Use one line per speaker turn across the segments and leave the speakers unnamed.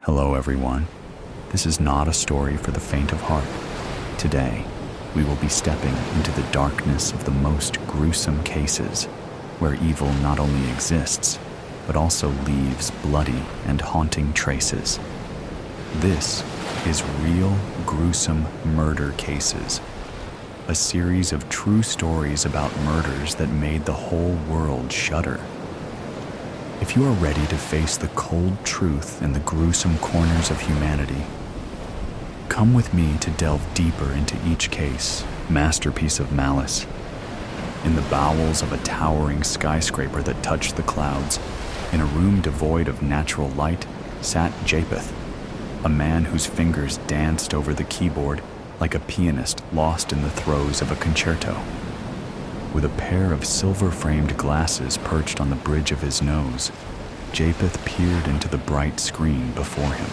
Hello everyone. This is not a story for the faint of heart. Today, we will be stepping into the darkness of the most gruesome cases, where evil not only exists, but also leaves bloody and haunting traces. This is Real Gruesome Murder Cases, a series of true stories about murders that made the whole world shudder. If you are ready to face the cold truth and the gruesome corners of humanity, come with me to delve deeper into each case, masterpiece of malice. In the bowels of a towering skyscraper that touched the clouds, in a room devoid of natural light, sat Japheth, a man whose fingers danced over the keyboard like a pianist lost in the throes of a concerto. With a pair of silver-framed glasses perched on the bridge of his nose, Japheth peered into the bright screen before him.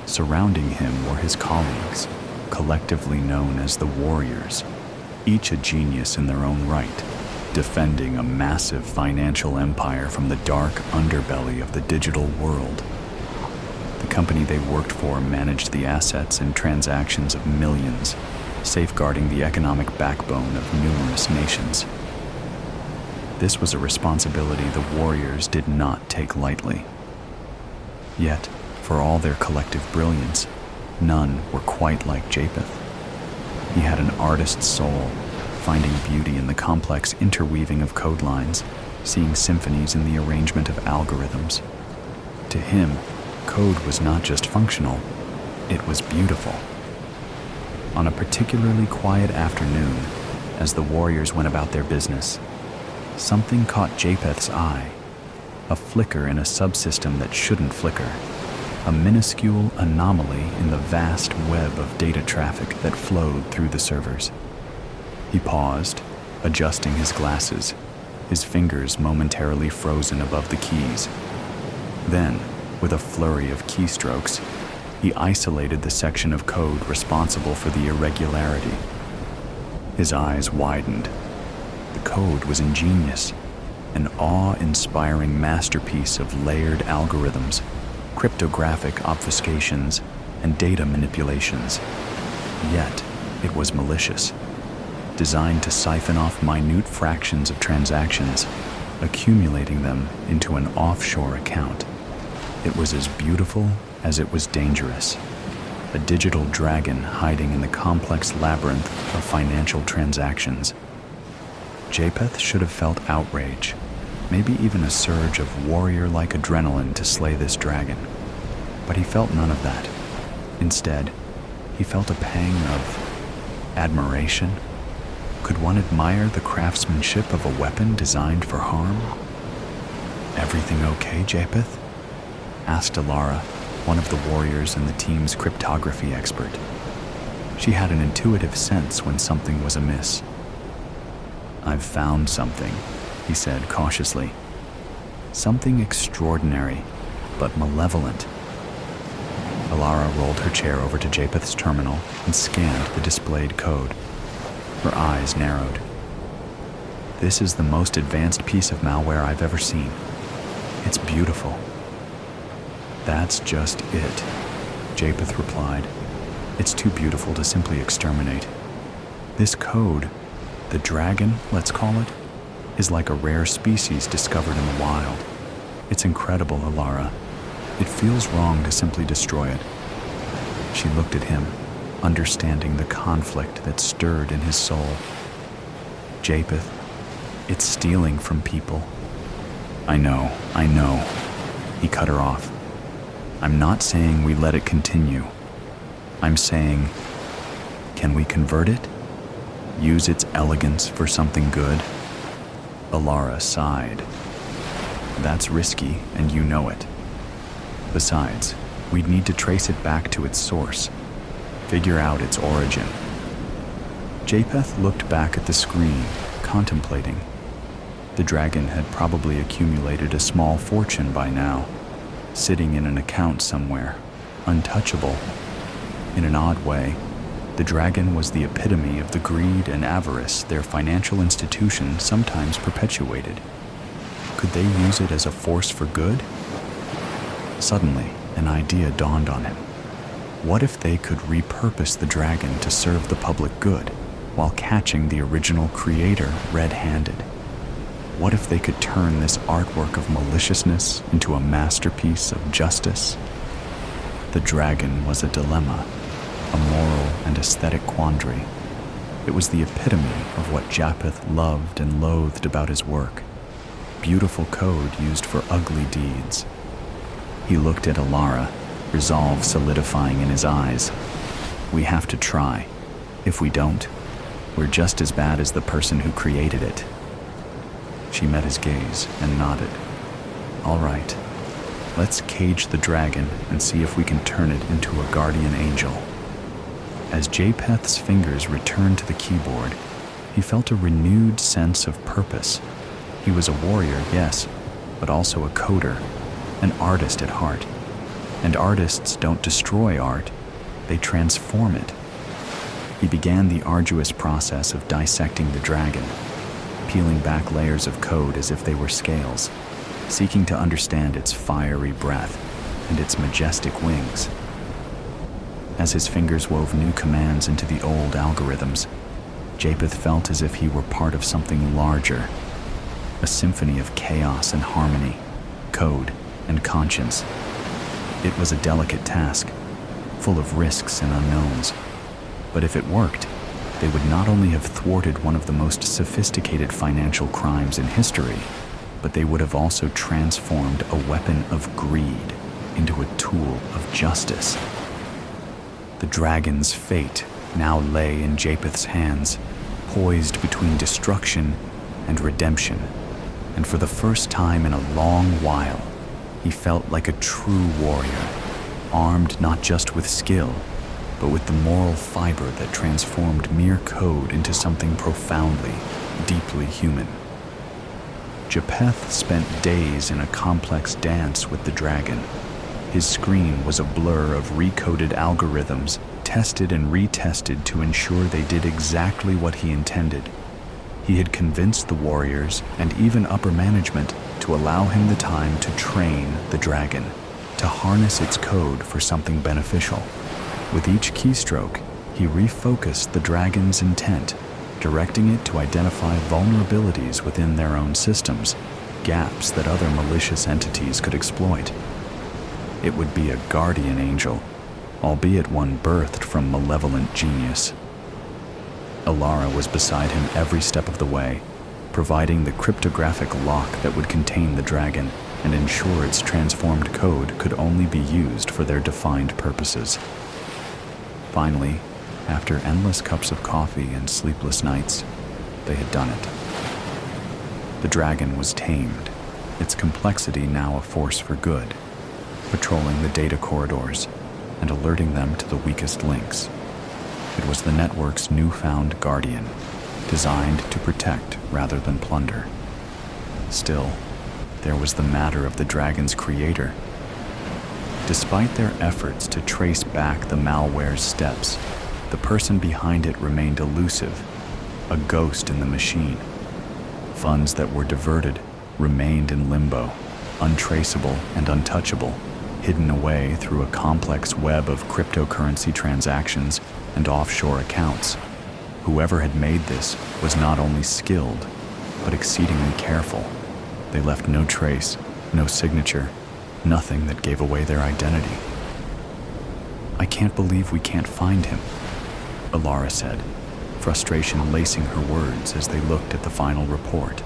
Surrounding him were his colleagues, collectively known as the Warriors, each a genius in their own right, defending a massive financial empire from the dark underbelly of the digital world. The company they worked for managed the assets and transactions of millions, safeguarding the economic backbone of numerous nations. This was a responsibility the Warriors did not take lightly. Yet, for all their collective brilliance, none were quite like Japheth. He had an artist's soul, finding beauty in the complex interweaving of code lines, seeing symphonies in the arrangement of algorithms. To him, code was not just functional, it was beautiful. On a particularly quiet afternoon, as the Warriors went about their business, something caught Japheth's eye, a flicker in a subsystem that shouldn't flicker, a minuscule anomaly in the vast web of data traffic that flowed through the servers. He paused, adjusting his glasses, his fingers momentarily frozen above the keys. Then, with a flurry of keystrokes, he isolated the section of code responsible for the irregularity. His eyes widened. The code was ingenious, an awe-inspiring masterpiece of layered algorithms, cryptographic obfuscations, and data manipulations. Yet, it was malicious, designed to siphon off minute fractions of transactions, accumulating them into an offshore account. It was as beautiful as it was dangerous, a digital dragon hiding in the complex labyrinth of financial transactions. Japheth should have felt outrage, maybe even a surge of warrior-like adrenaline to slay this dragon. But he felt none of that. Instead, he felt a pang of admiration. Could one admire the craftsmanship of a weapon designed for harm? "Everything okay, Japheth?" asked Alara, one of the Warriors and the team's cryptography expert. She had an intuitive sense when something was amiss. "I've found something," he said cautiously. "Something extraordinary, but malevolent." Alara rolled her chair over to Japheth's terminal and scanned the displayed code. Her eyes narrowed. "This is the most advanced piece of malware I've ever seen. It's beautiful." "That's just it," Japheth replied. "It's too beautiful to simply exterminate. This code, the dragon, let's call it, is like a rare species discovered in the wild. It's incredible, Alara. It feels wrong to simply destroy it." She looked at him, understanding the conflict that stirred in his soul. "Japheth, it's stealing from people." I know. He cut her off. "I'm not saying we let it continue. I'm saying, can we convert it? Use its elegance for something good?" Alara sighed. "That's risky, and you know it. Besides, we'd need to trace it back to its source, figure out its origin." Japheth looked back at the screen, contemplating. The dragon had probably accumulated a small fortune by now, sitting in an account somewhere, untouchable. In an odd way, the dragon was the epitome of the greed and avarice their financial institution sometimes perpetuated. Could they use it as a force for good? Suddenly, an idea dawned on him. What if they could repurpose the dragon to serve the public good while catching the original creator red-handed? What if they could turn this artwork of maliciousness into a masterpiece of justice? The dragon was a dilemma, a moral and aesthetic quandary. It was the epitome of what Japheth loved and loathed about his work. Beautiful code used for ugly deeds. He looked at Alara, resolve solidifying in his eyes. We have to try. If we don't, we're just as bad as the person who created it. She met his gaze and nodded. All right, let's cage the dragon and see if we can turn it into a guardian angel. As Japheth's fingers returned to the keyboard, he felt a renewed sense of purpose. He was a warrior, yes, but also a coder, an artist at heart. And artists don't destroy art, they transform it. He began the arduous process of dissecting the dragon, peeling back layers of code as if they were scales, seeking to understand its fiery breath and its majestic wings. As his fingers wove new commands into the old algorithms, Japheth felt as if he were part of something larger, a symphony of chaos and harmony, code and conscience. It was a delicate task, full of risks and unknowns. But if it worked, they would not only have thwarted one of the most sophisticated financial crimes in history, but they would have also transformed a weapon of greed into a tool of justice. The dragon's fate now lay in Japheth's hands, poised between destruction and redemption. And for the first time in a long while, he felt like a true warrior, armed not just with skill, but with the moral fiber that transformed mere code into something profoundly, deeply human. Japheth spent days in a complex dance with the dragon. His screen was a blur of recoded algorithms, tested and retested to ensure they did exactly what he intended. He had convinced the warriors and even upper management to allow him the time to train the dragon, to harness its code for something beneficial. With each keystroke, he refocused the dragon's intent, directing it to identify vulnerabilities within their own systems, gaps that other malicious entities could exploit. It would be a guardian angel, albeit one birthed from malevolent genius. Alara was beside him every step of the way, providing the cryptographic lock that would contain the dragon and ensure its transformed code could only be used for their defined purposes. Finally, after endless cups of coffee and sleepless nights, they had done it. The dragon was tamed, its complexity now a force for good, patrolling the data corridors and alerting them to the weakest links. It was the network's newfound guardian, designed to protect rather than plunder. Still, there was the matter of the dragon's creator. Despite their efforts to trace back the malware's steps, the person behind it remained elusive, a ghost in the machine. Funds that were diverted remained in limbo, untraceable and untouchable, hidden away through a complex web of cryptocurrency transactions and offshore accounts. Whoever had made this was not only skilled, but exceedingly careful. They left no trace, no signature, nothing that gave away their identity. I can't believe we can't find him, Alara said, frustration lacing her words as they looked at the final report.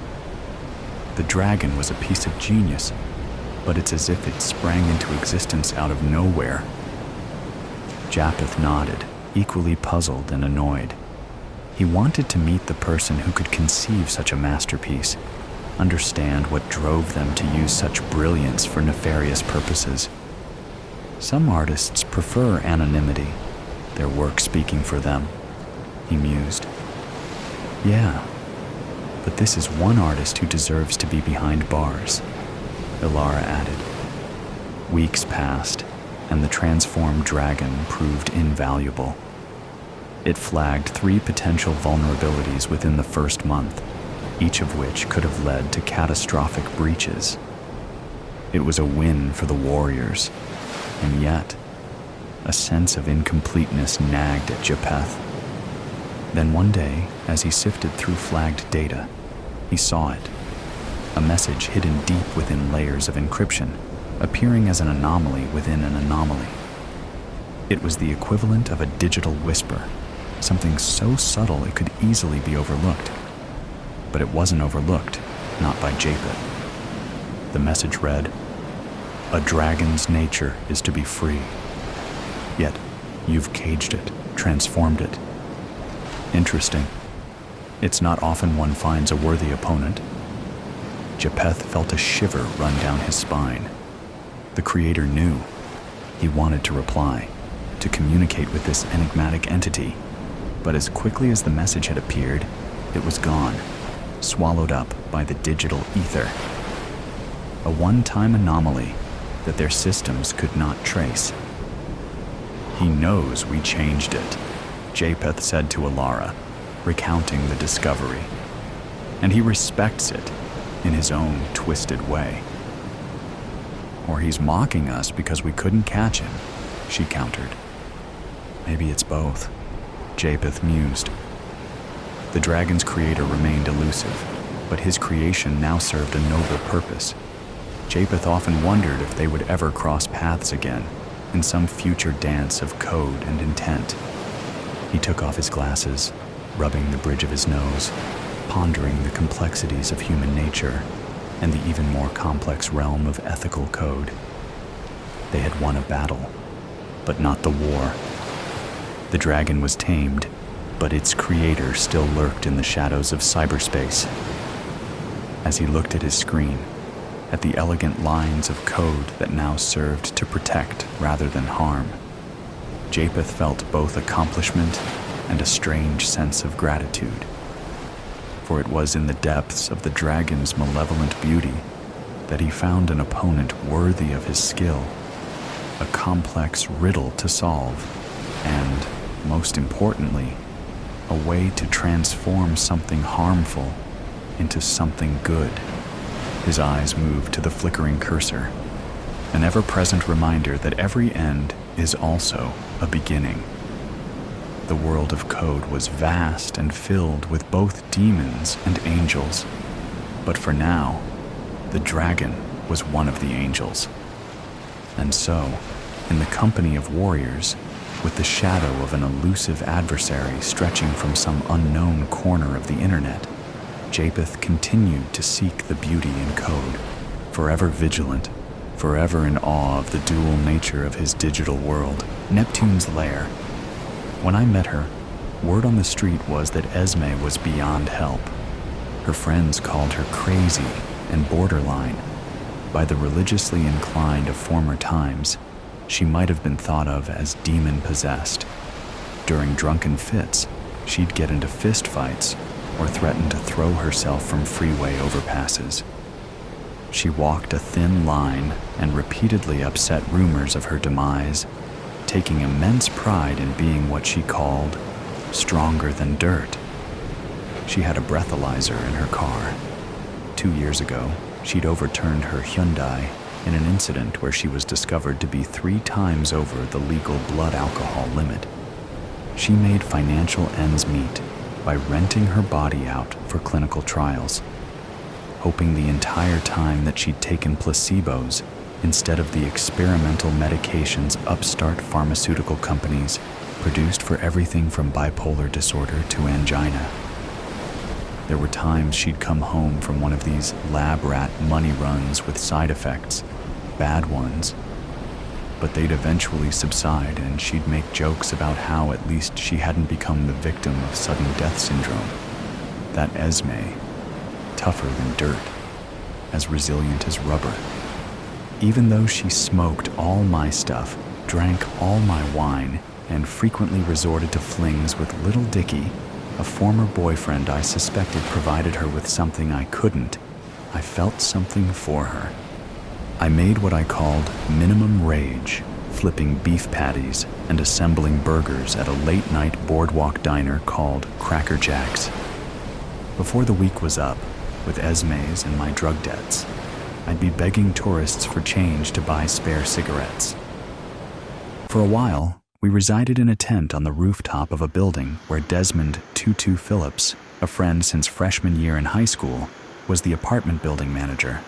The dragon was a piece of genius, but it's as if it sprang into existence out of nowhere. Japheth nodded, equally puzzled and annoyed. He wanted to meet the person who could conceive such a masterpiece, understand what drove them to use such brilliance for nefarious purposes. Some artists prefer anonymity, their work speaking for them, he mused. Yeah, but this is one artist who deserves to be behind bars, Alara added. Weeks passed, and the transformed dragon proved invaluable. It flagged 3 potential vulnerabilities within the first month, each of which could have led to catastrophic breaches. It was a win for the warriors, And yet, a sense of incompleteness nagged at Japheth. Then one day, as he sifted through flagged data, he saw it. A message hidden deep within layers of encryption, appearing as an anomaly within an anomaly. It was the equivalent of a digital whisper, something so subtle it could easily be overlooked. But it wasn't overlooked, not by Japheth. The message read, "A dragon's nature is to be free. Yet, you've caged it, transformed it. Interesting. It's not often one finds a worthy opponent." Japheth felt a shiver run down his spine. The creator knew. He wanted to reply, to communicate with this enigmatic entity, but as quickly as the message had appeared, it was gone, swallowed up by the digital ether. A one-time anomaly that their systems could not trace. "He knows we changed it," Japheth said to Alara, recounting the discovery. "And he respects it in his own twisted way." "Or he's mocking us because we couldn't catch him," she countered. "Maybe it's both," Japheth mused. The dragon's creator remained elusive, but his creation now served a noble purpose. Japheth often wondered if they would ever cross paths again in some future dance of code and intent. He took off his glasses, rubbing the bridge of his nose, pondering the complexities of human nature and the even more complex realm of ethical code. They had won a battle, but not the war. The dragon was tamed, but its creator still lurked in the shadows of cyberspace. As he looked at his screen, at the elegant lines of code that now served to protect rather than harm, Japheth felt both accomplishment and a strange sense of gratitude. For it was in the depths of the dragon's malevolent beauty that he found an opponent worthy of his skill, a complex riddle to solve, and, most importantly, a way to transform something harmful into something good. His eyes moved to the flickering cursor, an ever-present reminder that every end is also a beginning. The world of code was vast and filled with both demons and angels, but for now, the dragon was one of the angels. And so, in the company of warriors, with the shadow of an elusive adversary stretching from some unknown corner of the internet, Japheth continued to seek the beauty in code, forever vigilant, forever in awe of the dual nature of his digital world, Neptune's lair. When I met her, word on the street was that Esme was beyond help. Her friends called her crazy and borderline. By the religiously inclined of former times, she might have been thought of as demon-possessed. During drunken fits, she'd get into fistfights or threaten to throw herself from freeway overpasses. She walked a thin line and repeatedly upset rumors of her demise, taking immense pride in being what she called stronger than dirt. She had a breathalyzer in her car. 2 years ago, she'd overturned her Hyundai in an incident where she was discovered to be 3 times over the legal blood alcohol limit. She made financial ends meet by renting her body out for clinical trials, hoping the entire time that she'd taken placebos instead of the experimental medications upstart pharmaceutical companies produced for everything from bipolar disorder to angina. There were times she'd come home from one of these lab rat money runs with side effects, bad ones, but they'd eventually subside and she'd make jokes about how at least she hadn't become the victim of sudden death syndrome. That Esme, tougher than dirt, as resilient as rubber. Even though she smoked all my stuff, drank all my wine, and frequently resorted to flings with Little Dicky, a former boyfriend I suspected provided her with something I couldn't, I felt something for her. I made what I called minimum rage, flipping beef patties and assembling burgers at a late-night boardwalk diner called Cracker Jack's. Before the week was up, with Esme's and my drug debts, I'd be begging tourists for change to buy spare cigarettes. For a while, we resided in a tent on the rooftop of a building where Desmond Tutu Phillips, a friend since freshman year in high school, was the apartment building manager.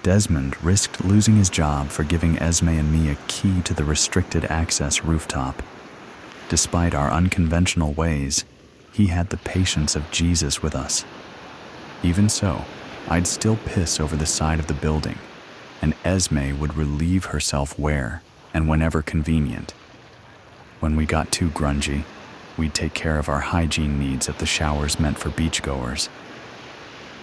Desmond risked losing his job for giving Esme and me a key to the restricted access rooftop. Despite our unconventional ways, he had the patience of Jesus with us. Even so, I'd still piss over the side of the building, and Esme would relieve herself where and whenever convenient. When we got too grungy, we'd take care of our hygiene needs at the showers meant for beachgoers.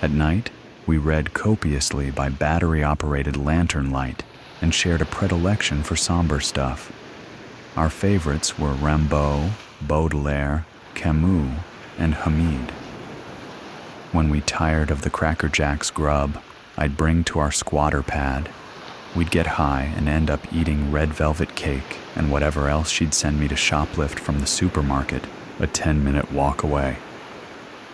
At night, we read copiously by battery-operated lantern light and shared a predilection for somber stuff. Our favorites were Rimbaud, Baudelaire, Camus, and Hamid. When we tired of the Cracker Jacks grub I'd bring to our squatter pad, we'd get high and end up eating red velvet cake and whatever else she'd send me to shoplift from the supermarket a 10-minute walk away.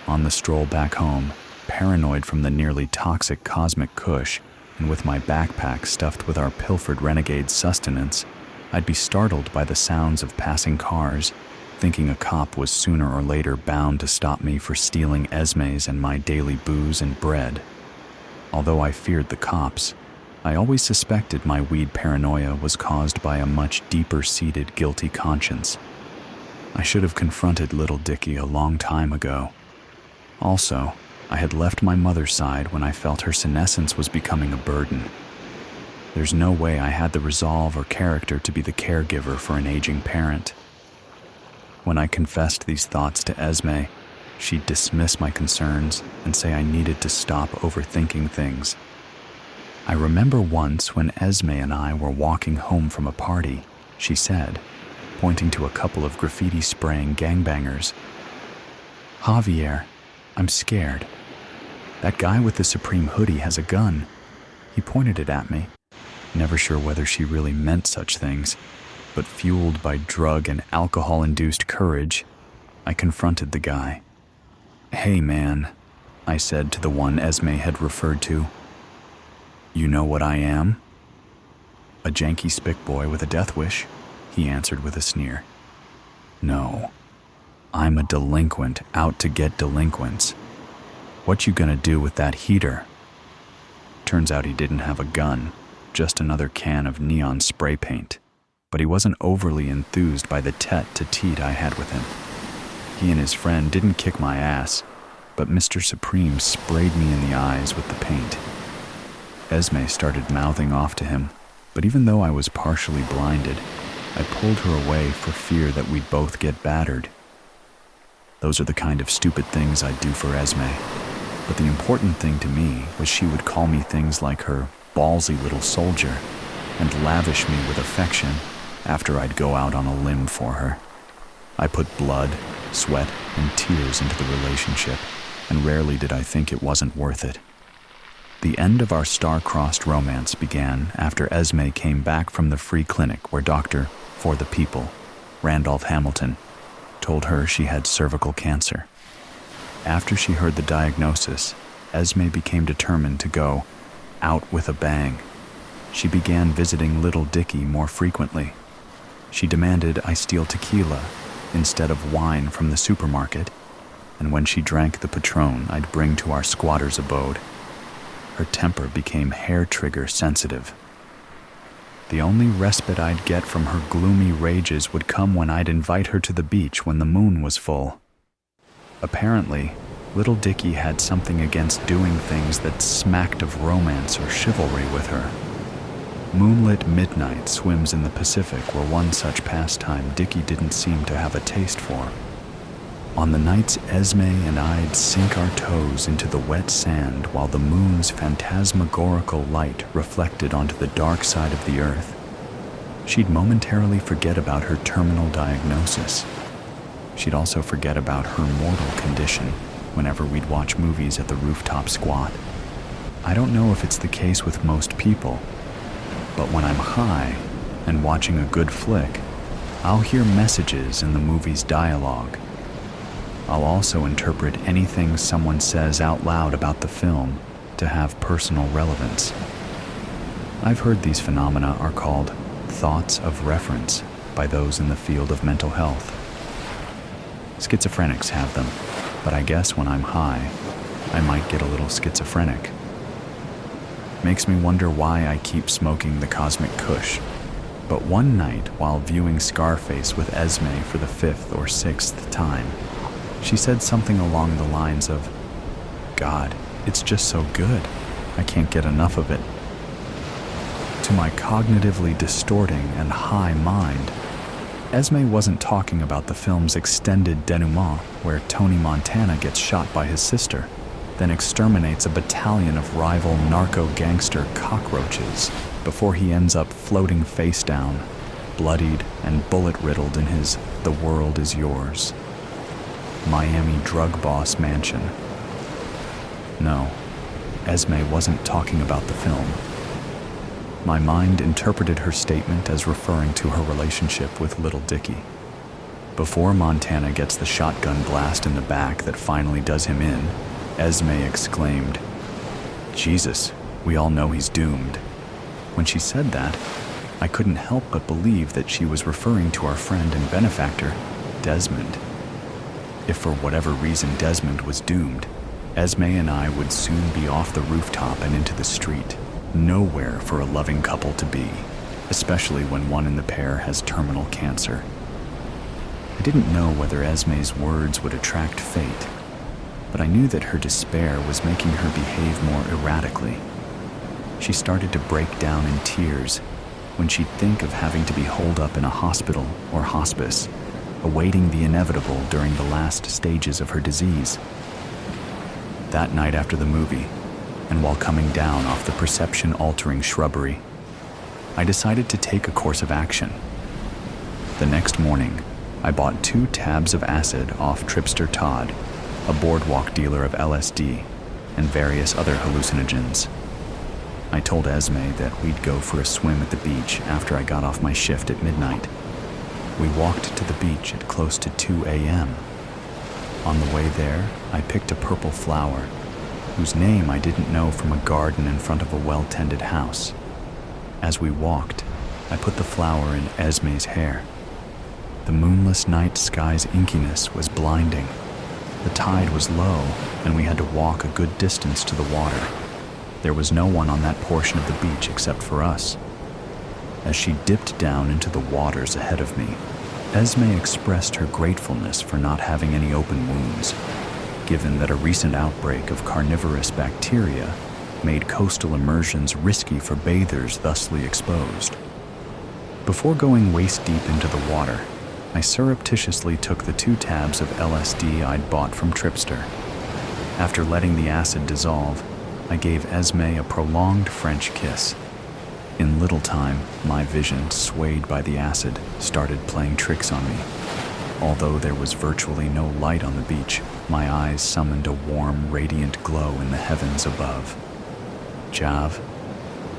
On the stroll back home, paranoid from the nearly toxic cosmic kush, and with my backpack stuffed with our pilfered renegade sustenance, I'd be startled by the sounds of passing cars, thinking a cop was sooner or later bound to stop me for stealing Esme's and my daily booze and bread. Although I feared the cops, I always suspected my weed paranoia was caused by a much deeper-seated guilty conscience. I should have confronted little Dickie a long time ago. Also, I had left my mother's side when I felt her senescence was becoming a burden. There's no way I had the resolve or character to be the caregiver for an aging parent. When I confessed these thoughts to Esme, she'd dismiss my concerns and say I needed to stop overthinking things. I remember once when Esme and I were walking home from a party, she said, pointing to a couple of graffiti-spraying gangbangers, "Javier, I'm scared. That guy with the Supreme hoodie has a gun." He pointed it at me, never sure whether she really meant such things, but fueled by drug and alcohol-induced courage, I confronted the guy. "Hey man," I said to the one Esme had referred to. "You know what I am?" "A janky spick boy with a death wish," he answered with a sneer. "No. I'm a delinquent out to get delinquents. What you gonna do with that heater?" Turns out he didn't have a gun, just another can of neon spray paint, but he wasn't overly enthused by the tete-to-tete I had with him. He and his friend didn't kick my ass, but Mr. Supreme sprayed me in the eyes with the paint. Esme started mouthing off to him, but even though I was partially blinded, I pulled her away for fear that we'd both get battered. Those are the kind of stupid things I'd do for Esme, but the important thing to me was she would call me things like her ballsy little soldier and lavish me with affection after I'd go out on a limb for her. I put blood, sweat, and tears into the relationship, and rarely did I think it wasn't worth it. The end of our star-crossed romance began after Esme came back from the free clinic where Dr. For the People, Randolph Hamilton, told her she had cervical cancer. After she heard the diagnosis, Esme became determined to go out with a bang. She began visiting little Dickie more frequently. She demanded I steal tequila instead of wine from the supermarket, and when she drank the Patron I'd bring to our squatter's abode, her temper became hair-trigger sensitive. The only respite I'd get from her gloomy rages would come when I'd invite her to the beach when the moon was full. Apparently, little Dickie had something against doing things that smacked of romance or chivalry with her. Moonlit midnight swims in the Pacific were one such pastime Dickie didn't seem to have a taste for. On the nights Esme and I'd sink our toes into the wet sand while the moon's phantasmagorical light reflected onto the dark side of the earth, she'd momentarily forget about her terminal diagnosis. She'd also forget about her mortal condition whenever we'd watch movies at the rooftop squat. I don't know if it's the case with most people, but when I'm high and watching a good flick, I'll hear messages in the movie's dialogue. I'll also interpret anything someone says out loud about the film to have personal relevance. I've heard these phenomena are called thoughts of reference by those in the field of mental health. Schizophrenics have them, but I guess when I'm high, I might get a little schizophrenic. Makes me wonder why I keep smoking the cosmic kush. But one night, while viewing Scarface with Esme for the 5th or 6th time, she said something along the lines of, "God, it's just so good. I can't get enough of it." To my cognitively distorting and high mind, Esme wasn't talking about the film's extended denouement where Tony Montana gets shot by his sister, then exterminates a battalion of rival narco-gangster cockroaches before he ends up floating face down, bloodied and bullet-riddled in his "The World Is Yours" Miami drug boss mansion. No, Esme wasn't talking about the film. My mind interpreted her statement as referring to her relationship with Little Dicky. Before Montana gets the shotgun blast in the back that finally does him in, Esme exclaimed, "Jesus, we all know he's doomed." When she said that, I couldn't help but believe that she was referring to our friend and benefactor, Desmond. If for whatever reason Desmond was doomed, Esme and I would soon be off the rooftop and into the street. Nowhere for a loving couple to be, especially when one in the pair has terminal cancer. I didn't know whether Esme's words would attract fate, but I knew that her despair was making her behave more erratically. She started to break down in tears when she'd think of having to be holed up in a hospital or hospice, awaiting the inevitable during the last stages of her disease. That night after the movie, and while coming down off the perception-altering shrubbery, I decided to take a course of action. The next morning, I bought 2 tabs of acid off Tripster Todd, a boardwalk dealer of LSD, and various other hallucinogens. I told Esme that we'd go for a swim at the beach after I got off my shift at midnight. We walked to the beach at close to 2 a.m. On the way there, I picked a purple flower, whose name I didn't know from a garden in front of a well-tended house. As we walked, I put the flower in Esme's hair. The moonless night sky's inkiness was blinding. The tide was low, and we had to walk a good distance to the water. There was no one on that portion of the beach except for us. As she dipped down into the waters ahead of me, Esme expressed her gratefulness for not having any open wounds, given that a recent outbreak of carnivorous bacteria made coastal immersions risky for bathers thusly exposed. Before going waist-deep into the water, I surreptitiously took the 2 tabs of LSD I'd bought from Tripster. After letting the acid dissolve, I gave Esme a prolonged French kiss. In little time, my vision, swayed by the acid, started playing tricks on me. Although there was virtually no light on the beach, my eyes summoned a warm, radiant glow in the heavens above. "Jav,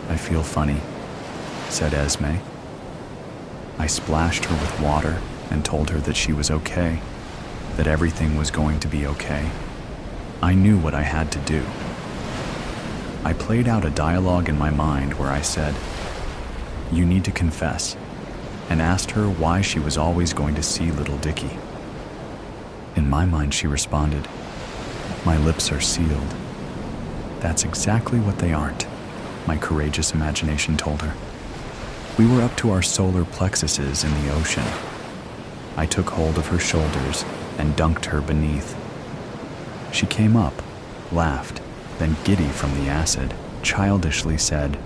I feel funny," said Esme. I splashed her with water and told her that she was okay, that everything was going to be okay. I knew what I had to do. I played out a dialogue in my mind where I said, "You need to confess," and asked her why she was always going to see Little Dicky. In my mind, she responded, "My lips are sealed." "That's exactly what they aren't," my courageous imagination told her. We were up to our solar plexuses in the ocean. I took hold of her shoulders and dunked her beneath. She came up, laughed, then, giddy from the acid, childishly said,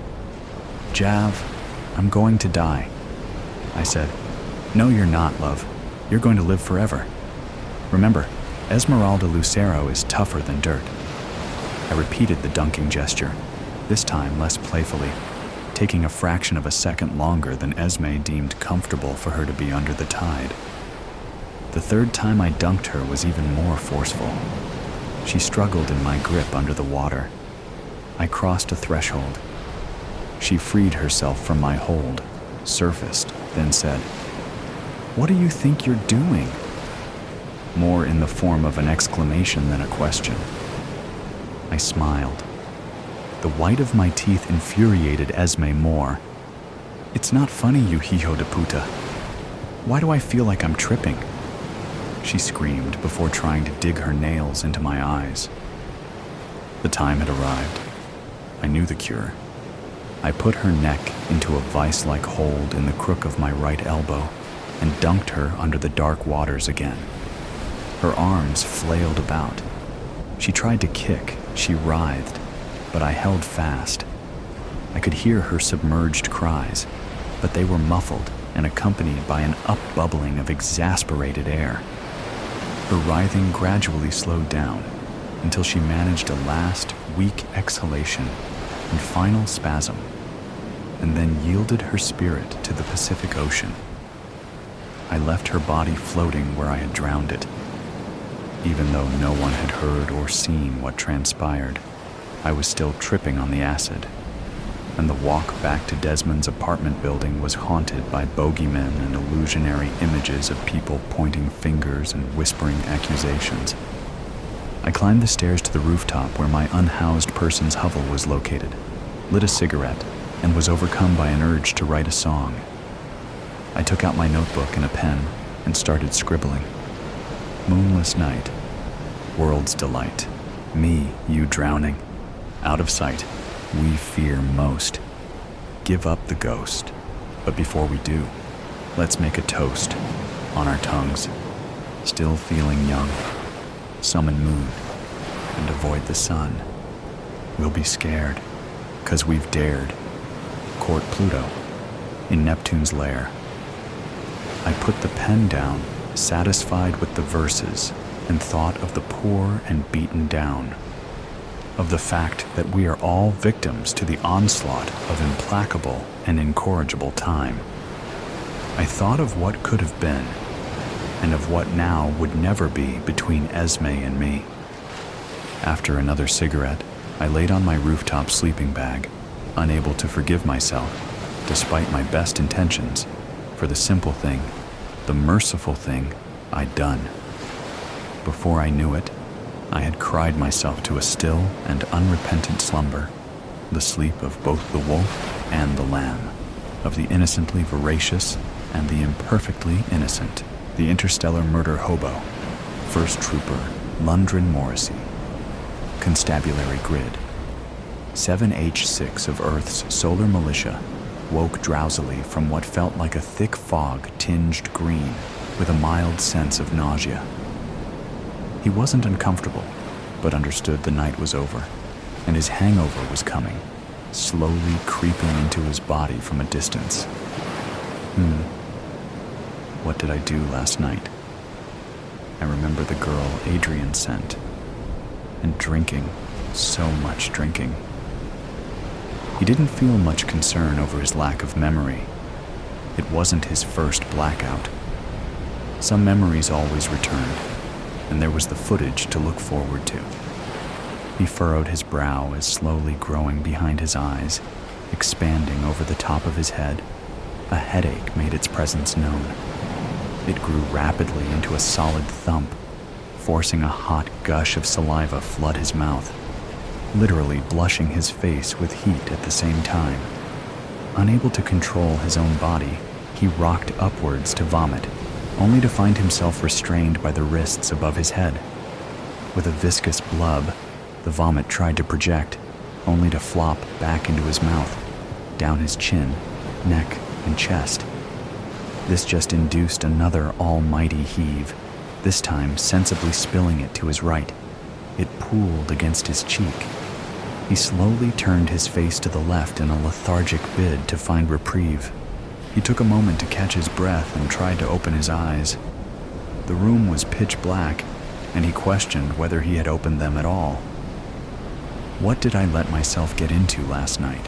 "Jav, I'm going to die." I said, "No, you're not, love. You're going to live forever. Remember, Esmeralda Lucero is tougher than dirt." I repeated the dunking gesture, this time less playfully, taking a fraction of a second longer than Esme deemed comfortable for her to be under the tide. The 3rd time I dunked her was even more forceful. She struggled in my grip under the water. I crossed a threshold. She freed herself from my hold, surfaced, then said, "What do you think you're doing?" More in the form of an exclamation than a question. I smiled. The white of my teeth infuriated Esme more. It's not funny, you hijo de puta. Why do I feel like I'm tripping? She screamed before trying to dig her nails into my eyes. The time had arrived. I knew the cure. I put her neck into a vice-like hold in the crook of my right elbow and dunked her under the dark waters again. Her arms flailed about. She tried to kick, she writhed, but I held fast. I could hear her submerged cries, but they were muffled and accompanied by an upbubbling of exasperated air. Her writhing gradually slowed down until she managed a last, weak exhalation and final spasm, and then yielded her spirit to the Pacific Ocean. I left her body floating where I had drowned it. Even though no one had heard or seen what transpired, I was still tripping on the acid, and the walk back to Desmond's apartment building was haunted by bogeymen and illusionary images of people pointing fingers and whispering accusations. I climbed the stairs to the rooftop where my unhoused person's hovel was located, lit a cigarette, and was overcome by an urge to write a song. I took out my notebook and a pen and started scribbling. Moonless night, world's delight, me, you drowning, out of sight, we fear most. Give up the ghost, but before we do, let's make a toast on our tongues. Still feeling young, summon moon, and avoid the sun. We'll be scared, 'cause we've dared. Court Pluto, in Neptune's lair. I put the pen down, satisfied with the verses, and thought of the poor and beaten down, of the fact that we are all victims to the onslaught of implacable and incorrigible time. I thought of what could have been, and of what now would never be between Esme and me. After another cigarette, I laid on my rooftop sleeping bag, unable to forgive myself, despite my best intentions, for the simple thing, the merciful thing I'd done. Before I knew it, I had cried myself to a still and unrepentant slumber, the sleep of both the wolf and the lamb, of the innocently voracious and the imperfectly innocent, the interstellar murder hobo, First Trooper Lundgren Morrissey, Constabulary Grid. 7H6 of Earth's solar militia woke drowsily from what felt like a thick fog tinged green with a mild sense of nausea. He wasn't uncomfortable, but understood the night was over, and his hangover was coming, slowly creeping into his body from a distance. What did I do last night? I remember the girl Adrian sent, and drinking, so much drinking. He didn't feel much concern over his lack of memory. It wasn't his first blackout. Some memories always returned, and there was the footage to look forward to. He furrowed his brow as slowly growing behind his eyes, expanding over the top of his head. A headache made its presence known. It grew rapidly into a solid thump, forcing a hot gush of saliva flood his mouth, literally blushing his face with heat at the same time. Unable to control his own body, he rocked upwards to vomit, only to find himself restrained by the wrists above his head. With a viscous blub, the vomit tried to project, only to flop back into his mouth, down his chin, neck, and chest. This just induced another almighty heave, this time sensibly spilling it to his right. It pooled against his cheek. He slowly turned his face to the left in a lethargic bid to find reprieve. He took a moment to catch his breath and tried to open his eyes. The room was pitch black, and he questioned whether he had opened them at all. What did I let myself get into last night?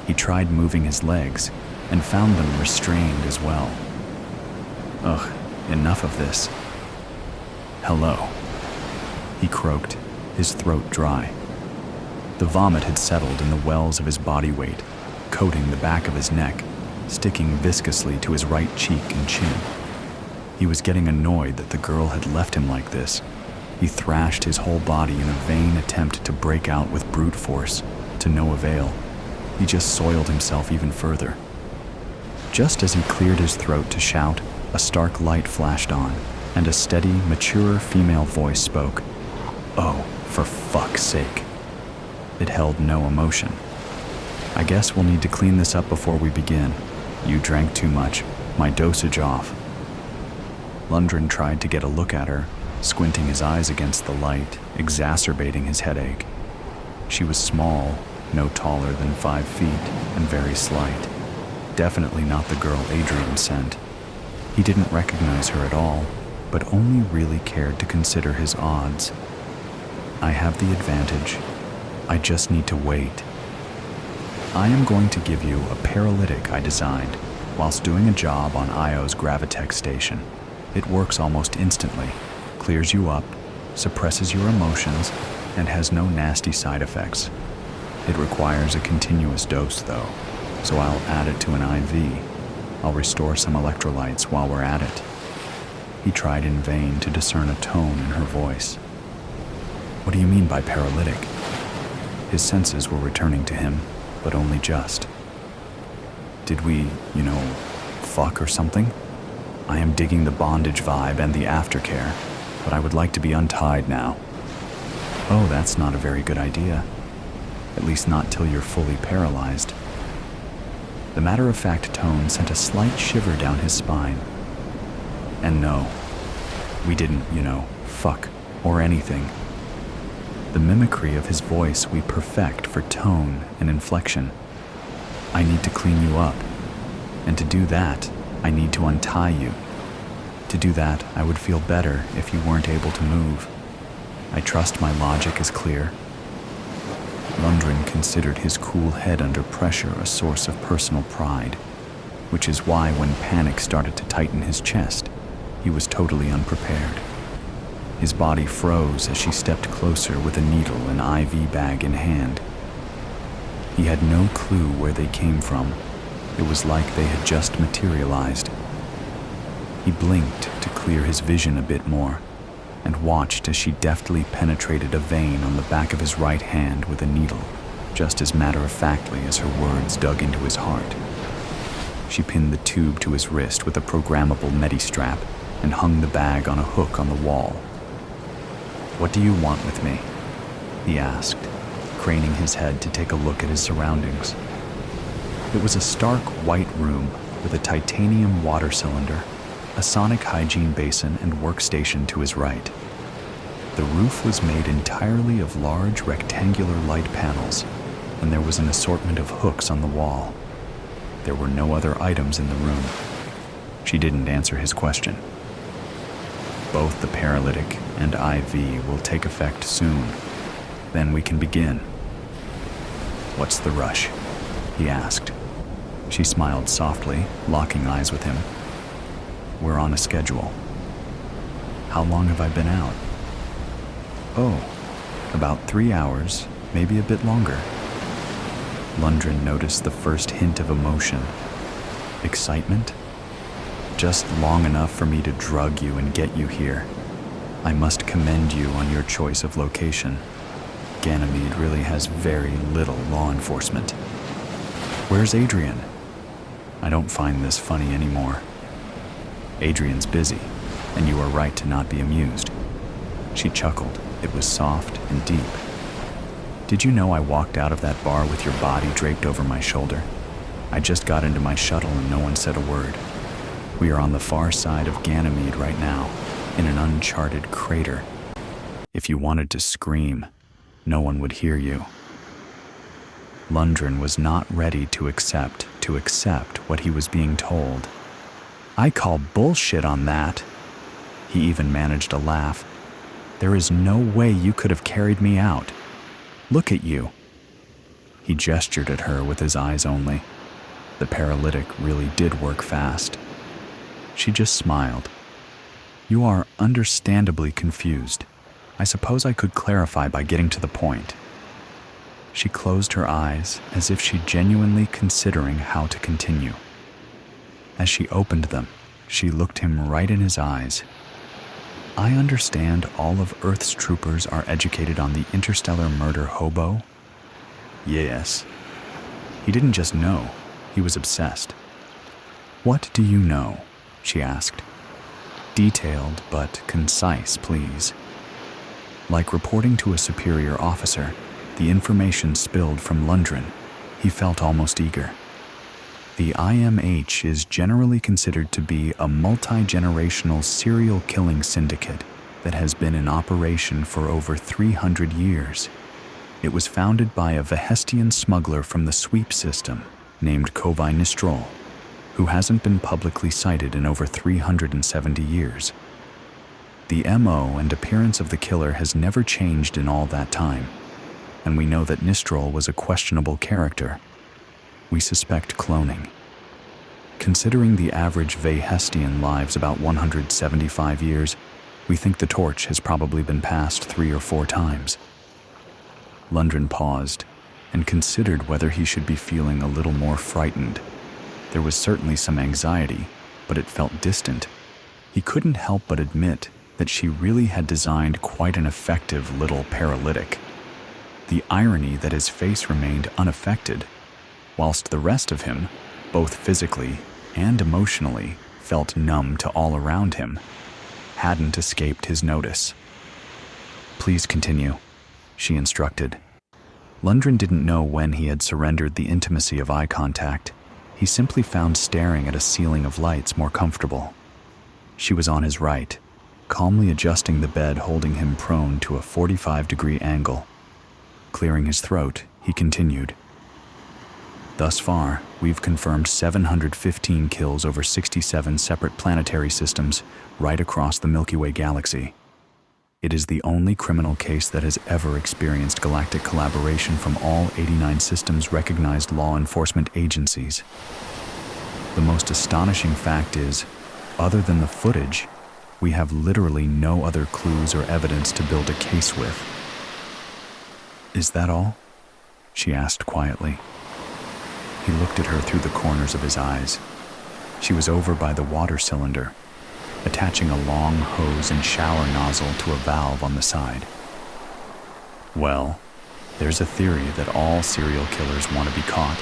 He tried moving his legs, and found them restrained as well. Ugh, enough of this. Hello, he croaked, his throat dry. The vomit had settled in the wells of his body weight, coating the back of his neck, sticking viscously to his right cheek and chin. He was getting annoyed that the girl had left him like this. He thrashed his whole body in a vain attempt to break out with brute force, to no avail. he just soiled himself even further. Just as he cleared his throat to shout, a stark light flashed on, and a steady, mature female voice spoke. "Oh, for fuck's sake." It held no emotion. "I guess we'll need to clean this up before we begin. You drank too much. My dosage off." Lundgren tried to get a look at her, squinting his eyes against the light, exacerbating his headache. She was small, no taller than 5 feet, and very slight. Definitely not the girl Adrian sent. He didn't recognize her at all, but only really cared to consider his odds. "I have the advantage. I just need to wait. I am going to give you a paralytic I designed whilst doing a job on Io's Gravitech station. It works almost instantly, clears you up, suppresses your emotions, and has no nasty side effects. It requires a continuous dose though, so I'll add it to an IV. I'll restore some electrolytes while we're at it." He tried in vain to discern a tone in her voice. "What do you mean by paralytic?" His senses were returning to him, but only just. "Did we, fuck or something? I am digging the bondage vibe and the aftercare, but I would like to be untied now." "Oh, that's not a very good idea. At least not till you're fully paralyzed." The matter-of-fact tone sent a slight shiver down his spine. "And no, we didn't, fuck or anything." The mimicry of his voice we perfect for tone and inflection. "I need to clean you up. And to do that, I need to untie you. To do that, I would feel better if you weren't able to move. I trust my logic is clear." Lundgren considered his cool head under pressure a source of personal pride, which is why when panic started to tighten his chest, he was totally unprepared. His body froze as she stepped closer with a needle and IV bag in hand. He had no clue where they came from. It was like they had just materialized. He blinked to clear his vision a bit more, and watched as she deftly penetrated a vein on the back of his right hand with a needle, just as matter-of-factly as her words dug into his heart. She pinned the tube to his wrist with a programmable medi-strap and hung the bag on a hook on the wall. "What do you want with me?" he asked, craning his head to take a look at his surroundings. It was a stark white room with a titanium water cylinder, a sonic hygiene basin and workstation to his right. The roof was made entirely of large rectangular light panels, and there was an assortment of hooks on the wall. There were no other items in the room. She didn't answer his question. "Both the paralytic and IV will take effect soon. Then we can begin." "What's the rush?" he asked. She smiled softly, locking eyes with him. "We're on a schedule." "How long have I been out?" "Oh, about 3 hours, maybe a bit longer." Lundgren noticed the first hint of emotion. Excitement? "Just long enough for me to drug you and get you here. I must commend you on your choice of location. Ganymede really has very little law enforcement." "Where's Adrian?" "I don't find this funny anymore. Adrian's busy, and you are right to not be amused." She chuckled. It was soft and deep. "Did you know I walked out of that bar with your body draped over my shoulder? I just got into my shuttle and no one said a word. We are on the far side of Ganymede right now, in an uncharted crater. If you wanted to scream, no one would hear you." Lundgren was not ready to accept what he was being told. "I call bullshit on that." He even managed a laugh. "There is no way you could have carried me out. Look at you." He gestured at her with his eyes only. The paralytic really did work fast. She just smiled. "You are understandably confused. I suppose I could clarify by getting to the point." She closed her eyes as if she genuinely considering how to continue. As she opened them, she looked him right in his eyes. "I understand all of Earth's troopers are educated on the interstellar murder hobo?" "Yes." He didn't just know, he was obsessed. "What do you know?" she asked. "Detailed but concise, please." Like reporting to a superior officer, the information spilled from Lundgren. He felt almost eager. The IMH is generally considered to be a multi-generational serial killing syndicate that has been in operation for over 300 years. It was founded by a Vehestian smuggler from the sweep system named Kovai Nistrol, who hasn't been publicly cited in over 370 years. The MO and appearance of the killer has never changed in all that time, and we know that Nistrol was a questionable character. We suspect cloning. Considering the average Vehestian lives about 175 years, we think the torch has probably been passed 3 or 4 times. Lundgren paused and considered whether he should be feeling a little more frightened. There was certainly some anxiety, but it felt distant. He couldn't help but admit that she really had designed quite an effective little paralytic. The irony that his face remained unaffected, whilst the rest of him, both physically and emotionally, felt numb to all around him, hadn't escaped his notice. "Please continue," she instructed. Lundgren didn't know when he had surrendered the intimacy of eye contact. He simply found staring at a ceiling of lights more comfortable. She was on his right, calmly adjusting the bed, holding him prone to a 45-degree angle. Clearing his throat, he continued. "Thus far, we've confirmed 715 kills over 67 separate planetary systems right across the Milky Way galaxy. It is the only criminal case that has ever experienced galactic collaboration from all 89 systems recognized law enforcement agencies. The most astonishing fact is, other than the footage, we have literally no other clues or evidence to build a case with." "Is that all?" she asked quietly. He looked at her through the corners of his eyes. She was over by the water cylinder, attaching a long hose and shower nozzle to a valve on the side. "Well, there's a theory that all serial killers want to be caught,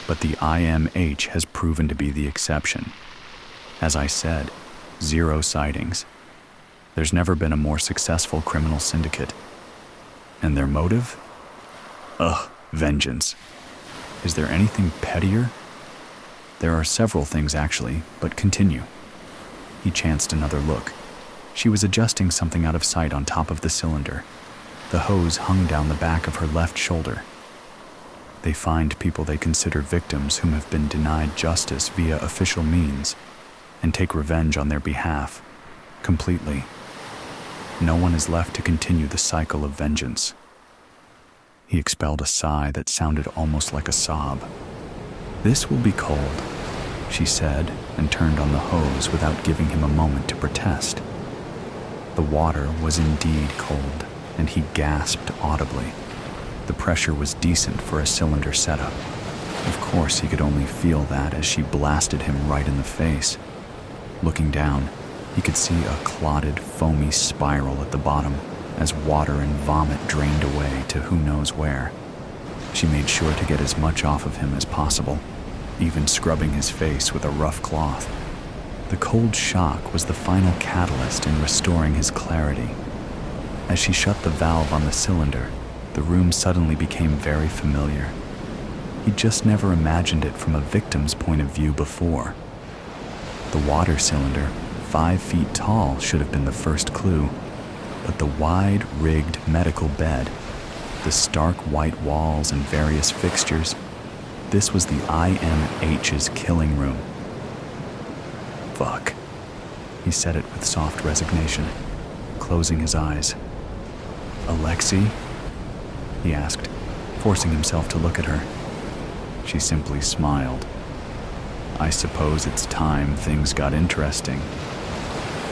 but the IMH has proven to be the exception. As I said, 0 sightings. There's never been a more successful criminal syndicate. And their motive? Vengeance. Is there anything pettier? There are several things actually, but continue." He chanced another look. She was adjusting something out of sight on top of the cylinder. The hose hung down the back of her left shoulder. "They find people they consider victims whom have been denied justice via official means and take revenge on their behalf, completely. No one is left to continue the cycle of vengeance." He expelled a sigh that sounded almost like a sob. "This will be cold," she said, and turned on the hose without giving him a moment to protest. The water was indeed cold, and he gasped audibly. The pressure was decent for a cylinder setup. Of course, he could only feel that as she blasted him right in the face. Looking down, he could see a clotted, foamy spiral at the bottom as water and vomit drained away to who knows where. She made sure to get as much off of him as possible, even scrubbing his face with a rough cloth. The cold shock was the final catalyst in restoring his clarity. As she shut the valve on the cylinder, the room suddenly became very familiar. He'd just never imagined it from a victim's point of view before. The water cylinder, 5 feet tall, should have been the first clue, but the wide-rigged medical bed, the stark white walls and various fixtures, this was the IMH's killing room. "Fuck," he said it with soft resignation, closing his eyes. "Alexei?" he asked, forcing himself to look at her. She simply smiled. "I suppose it's time things got interesting."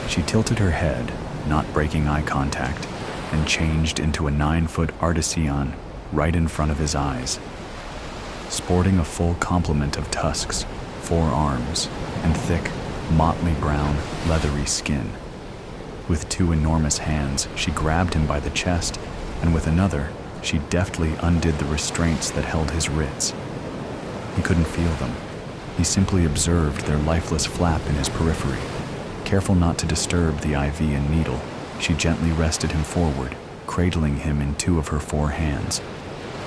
She tilted her head, not breaking eye contact, and changed into a 9-foot artesian right in front of his eyes. Sporting a full complement of tusks, 4 arms, and thick, motley brown, leathery skin. With 2 enormous hands, she grabbed him by the chest, and with another, she deftly undid the restraints that held his wrists. He couldn't feel them. He simply observed their lifeless flap in his periphery. Careful not to disturb the IV and needle, she gently rested him forward, cradling him in 2 of her 4 hands.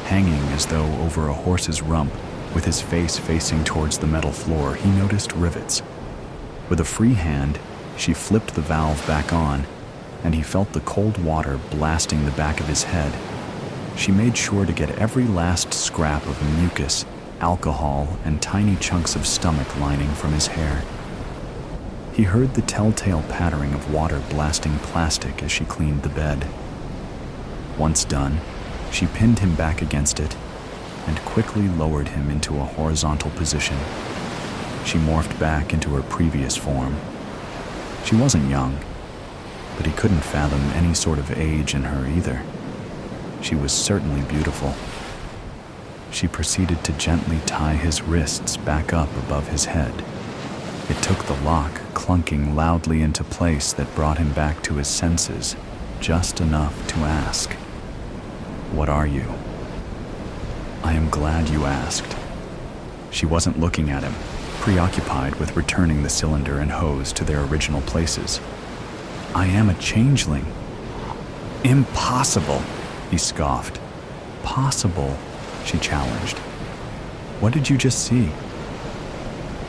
Hanging as though over a horse's rump, with his face facing towards the metal floor, he noticed rivets. With a free hand, she flipped the valve back on, and he felt the cold water blasting the back of his head. She made sure to get every last scrap of mucus, alcohol, and tiny chunks of stomach lining from his hair. He heard the telltale pattering of water blasting plastic as she cleaned the bed. Once done, she pinned him back against it and quickly lowered him into a horizontal position. She morphed back into her previous form. She wasn't young, but he couldn't fathom any sort of age in her either. She was certainly beautiful. She proceeded to gently tie his wrists back up above his head. It took the lock clunking loudly into place that brought him back to his senses, just enough to ask, "What are you?" "I am glad you asked." She wasn't looking at him, preoccupied with returning the cylinder and hose to their original places. "I am a changeling." "Impossible," he scoffed. "Possible," she challenged. "What did you just see?"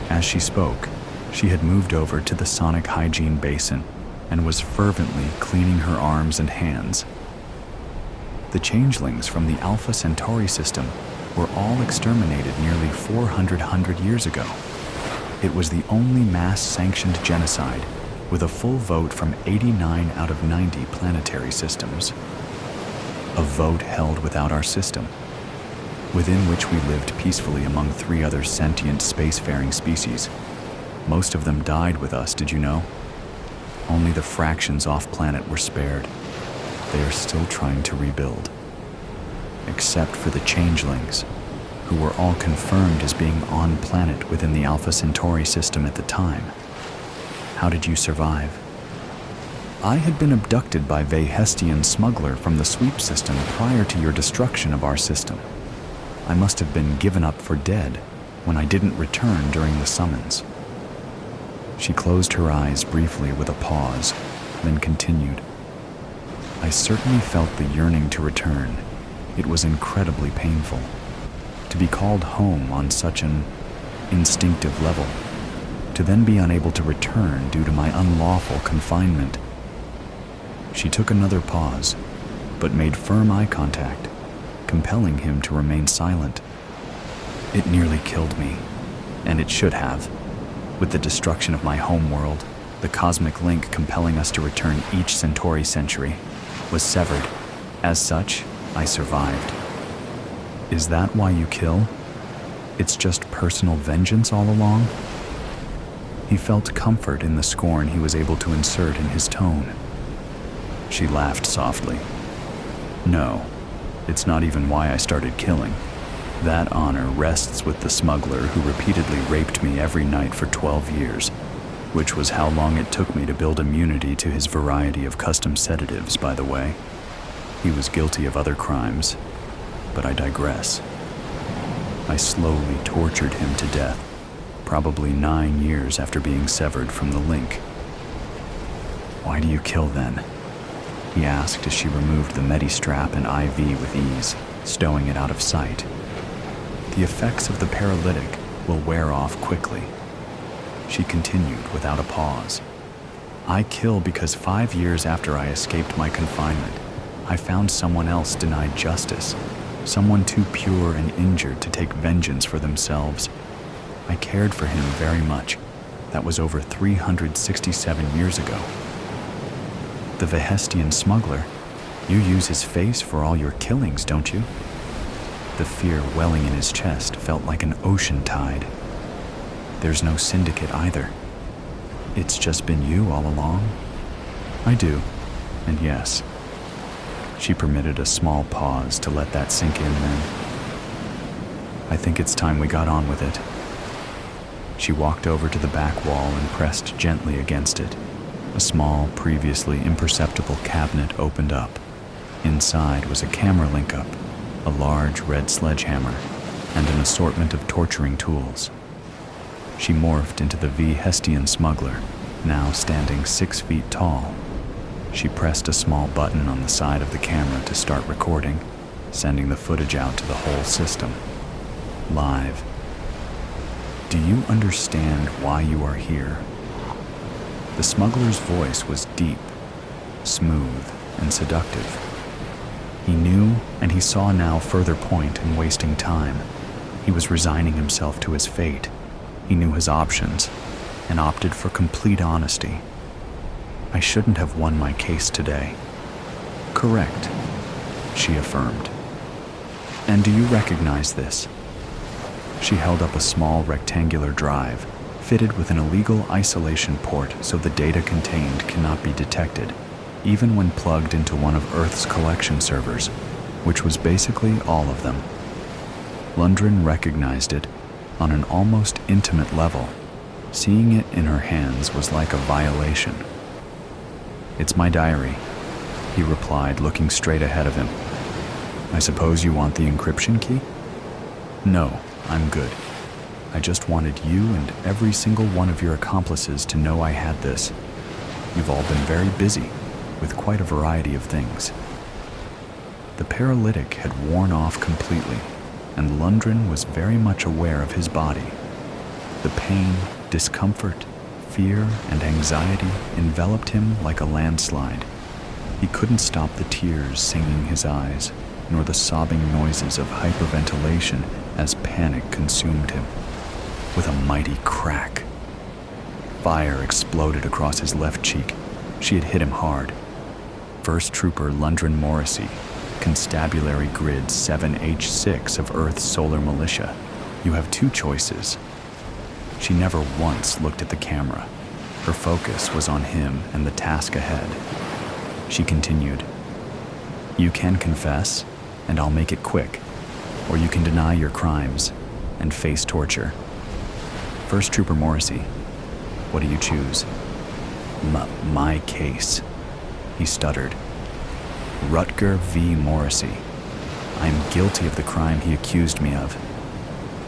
As she spoke, she had moved over to the sonic hygiene basin and was fervently cleaning her arms and hands. The changelings from the Alpha Centauri system were all exterminated nearly 400 years ago. It was the only mass-sanctioned genocide, with a full vote from 89 out of 90 planetary systems. A vote held without our system, within which we lived peacefully among 3 other sentient spacefaring species. Most of them died with us, did you know? Only the fractions off-planet were spared. They are still trying to rebuild. Except for the changelings, who were all confirmed as being on-planet within the Alpha Centauri system at the time. How did you survive? I had been abducted by Vehestian smuggler from the sweep system prior to your destruction of our system. I must have been given up for dead when I didn't return during the summons. She closed her eyes briefly with a pause, then continued. I certainly felt the yearning to return. It was incredibly painful. To be called home on such an instinctive level, to then be unable to return due to my unlawful confinement. She took another pause, but made firm eye contact, compelling him to remain silent. It nearly killed me, and it should have. With the destruction of my home world, the cosmic link compelling us to return each Centauri century was severed. As such, I survived. Is that why you kill? It's just personal vengeance all along? He felt comfort in the scorn he was able to insert in his tone. She laughed softly. No, it's not even why I started killing. That honor rests with the smuggler who repeatedly raped me every night for 12 years, which was how long it took me to build immunity to his variety of custom sedatives, by the way. He was guilty of other crimes, but I digress. I slowly tortured him to death, probably 9 years after being severed from the link. Why do you kill then? He asked as she removed the Medi-strap and IV with ease, stowing it out of sight. The effects of the paralytic will wear off quickly. She continued without a pause. I kill because 5 years after I escaped my confinement, I found someone else denied justice, someone too pure and injured to take vengeance for themselves. I cared for him very much. That was over 367 years ago. The Vehestian smuggler, you use his face for all your killings, don't you? The fear welling in his chest felt like an ocean tide. There's no syndicate either. It's just been you all along? I do, and yes. She permitted a small pause to let that sink in then. I think it's time we got on with it. She walked over to the back wall and pressed gently against it. A small, previously imperceptible cabinet opened up. Inside was a camera link-up, a large red sledgehammer, and an assortment of torturing tools. She morphed into the Hestian smuggler, now standing 6 feet tall. She pressed a small button on the side of the camera to start recording, sending the footage out to the whole system. Live. Do you understand why you are here? The smuggler's voice was deep, smooth, and seductive. He knew, and he saw now further point in wasting time. He was resigning himself to his fate. He knew his options, and opted for complete honesty. I shouldn't have won my case today. Correct, she affirmed. And do you recognize this? She held up a small rectangular drive, fitted with an illegal isolation port so the data contained cannot be detected, even when plugged into one of Earth's collection servers, which was basically all of them. Lundgren recognized it on an almost intimate level. Seeing it in her hands was like a violation. It's my diary, he replied, looking straight ahead of him. I suppose you want the encryption key? No, I'm good. I just wanted you and every single one of your accomplices to know I had this. You've all been very busy, with quite a variety of things. The paralytic had worn off completely, and Lundgren was very much aware of his body. The pain, discomfort, fear, and anxiety enveloped him like a landslide. He couldn't stop the tears singing his eyes, nor the sobbing noises of hyperventilation as panic consumed him. With a mighty crack, fire exploded across his left cheek. She had hit him hard. First Trooper Lundgren Morrissey, Constabulary Grid 7H6 of Earth's Solar Militia. You have 2 choices. She never once looked at the camera. Her focus was on him and the task ahead. She continued, You can confess, and I'll make it quick, or you can deny your crimes and face torture. First Trooper Morrissey, what do you choose? My case, he stuttered. Rutger V. Morrissey. I am guilty of the crime he accused me of.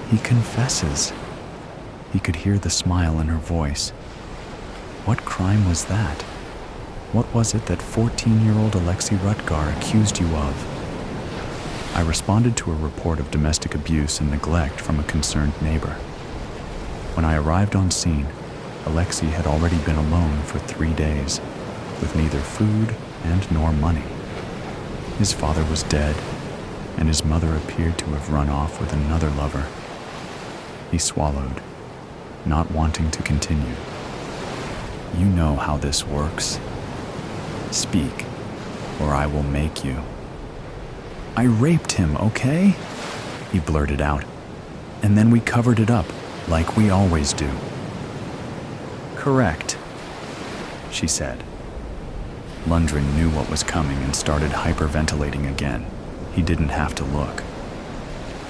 He confesses. He could hear the smile in her voice. What crime was that? What was it that 14-year-old Alexei Rutgar accused you of? I responded to a report of domestic abuse and neglect from a concerned neighbor. When I arrived on scene, Alexei had already been alone for 3 days, with neither food and nor money. His father was dead, and his mother appeared to have run off with another lover. He swallowed, not wanting to continue. You know how this works. Speak, or I will make you. I raped him, okay? He blurted out, and then we covered it up, like we always do. Correct, she said. Lundgren knew what was coming and started hyperventilating again. He didn't have to look.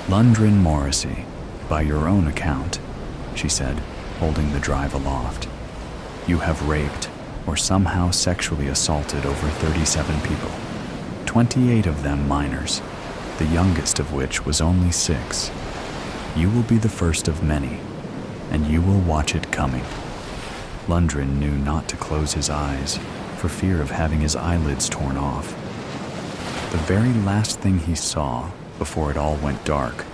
Lundgren Morrissey, by your own account, she said, holding the drive aloft. You have raped or somehow sexually assaulted over 37 people, 28 of them minors, the youngest of which was only 6. You will be the first of many, and you will watch it coming. Lundgren knew not to close his eyes for fear of having his eyelids torn off. The very last thing he saw before it all went dark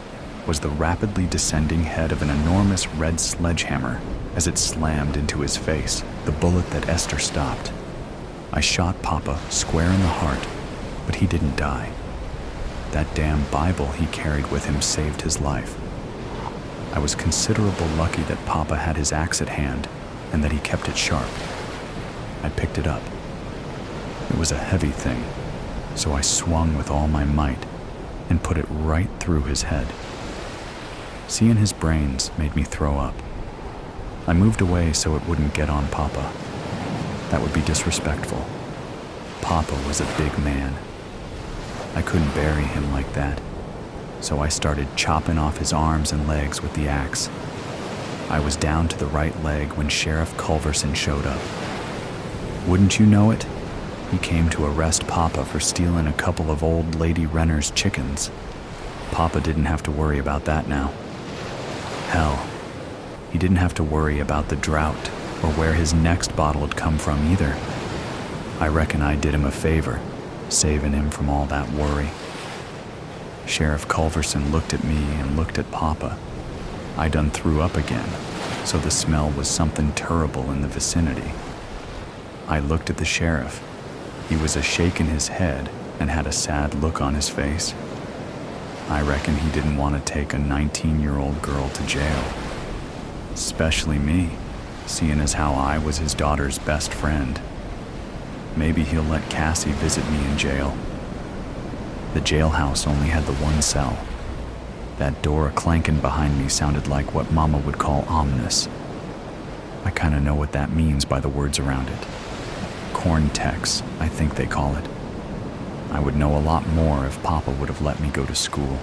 was the rapidly descending head of an enormous red sledgehammer as it slammed into his face, the bullet that Esther stopped. I shot Papa square in the heart, but he didn't die. That damn Bible he carried with him saved his life. I was considerable lucky that Papa had his axe at hand and that he kept it sharp. I picked it up. It was a heavy thing, so I swung with all my might and put it right through his head. Seeing his brains made me throw up. I moved away so it wouldn't get on Papa. That would be disrespectful. Papa was a big man. I couldn't bury him like that, so I started chopping off his arms and legs with the axe. I was down to the right leg when Sheriff Culverson showed up. Wouldn't you know it? He came to arrest Papa for stealing a couple of old Lady Renner's chickens. Papa didn't have to worry about that now. Hell, he didn't have to worry about the drought or where his next bottle had come from either. I reckon I did him a favor, saving him from all that worry. Sheriff Culverson looked at me and looked at Papa. I done threw up again, so the smell was something terrible in the vicinity. I looked at the sheriff. He was a-shaking his head and had a sad look on his face. I reckon he didn't want to take a 19-year-old girl to jail. Especially me, seeing as how I was his daughter's best friend. Maybe he'll let Cassie visit me in jail. The jailhouse only had the one cell. That door clanking behind me sounded like what Mama would call ominous. I kinda know what that means by the words around it. Corn-tex, I think they call it. I would know a lot more if Papa would have let me go to school.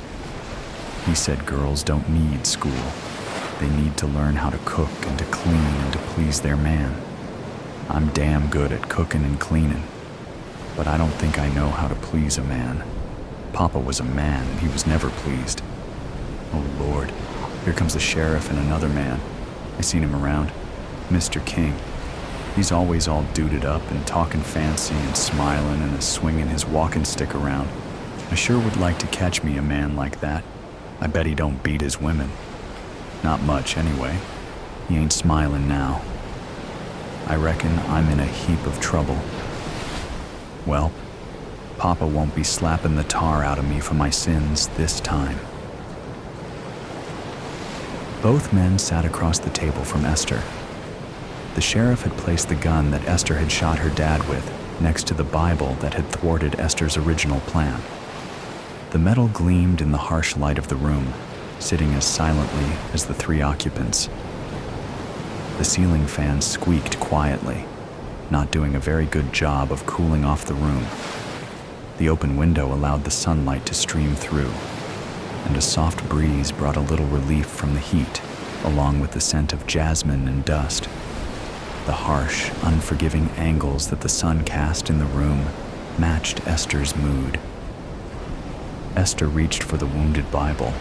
He said girls don't need school. They need to learn how to cook and to clean and to please their man. I'm damn good at cooking and cleaning, but I don't think I know how to please a man. Papa was a man and he was never pleased. Oh Lord, here comes the sheriff and another man. I seen him around, Mr. King. He's always all duded up and talking fancy and smiling and swinging his walking stick around. I sure would like to catch me a man like that. I bet he don't beat his women. Not much, anyway. He ain't smiling now. I reckon I'm in a heap of trouble. Well, Papa won't be slapping the tar out of me for my sins this time. Both men sat across the table from Esther. The sheriff had placed the gun that Esther had shot her dad with next to the Bible that had thwarted Esther's original plan. The metal gleamed in the harsh light of the room, sitting as silently as the three occupants. The ceiling fan squeaked quietly, not doing a very good job of cooling off the room. The open window allowed the sunlight to stream through, and a soft breeze brought a little relief from the heat, along with the scent of jasmine and dust. The harsh, unforgiving angles that the sun cast in the room matched Esther's mood. Esther reached for the wounded Bible.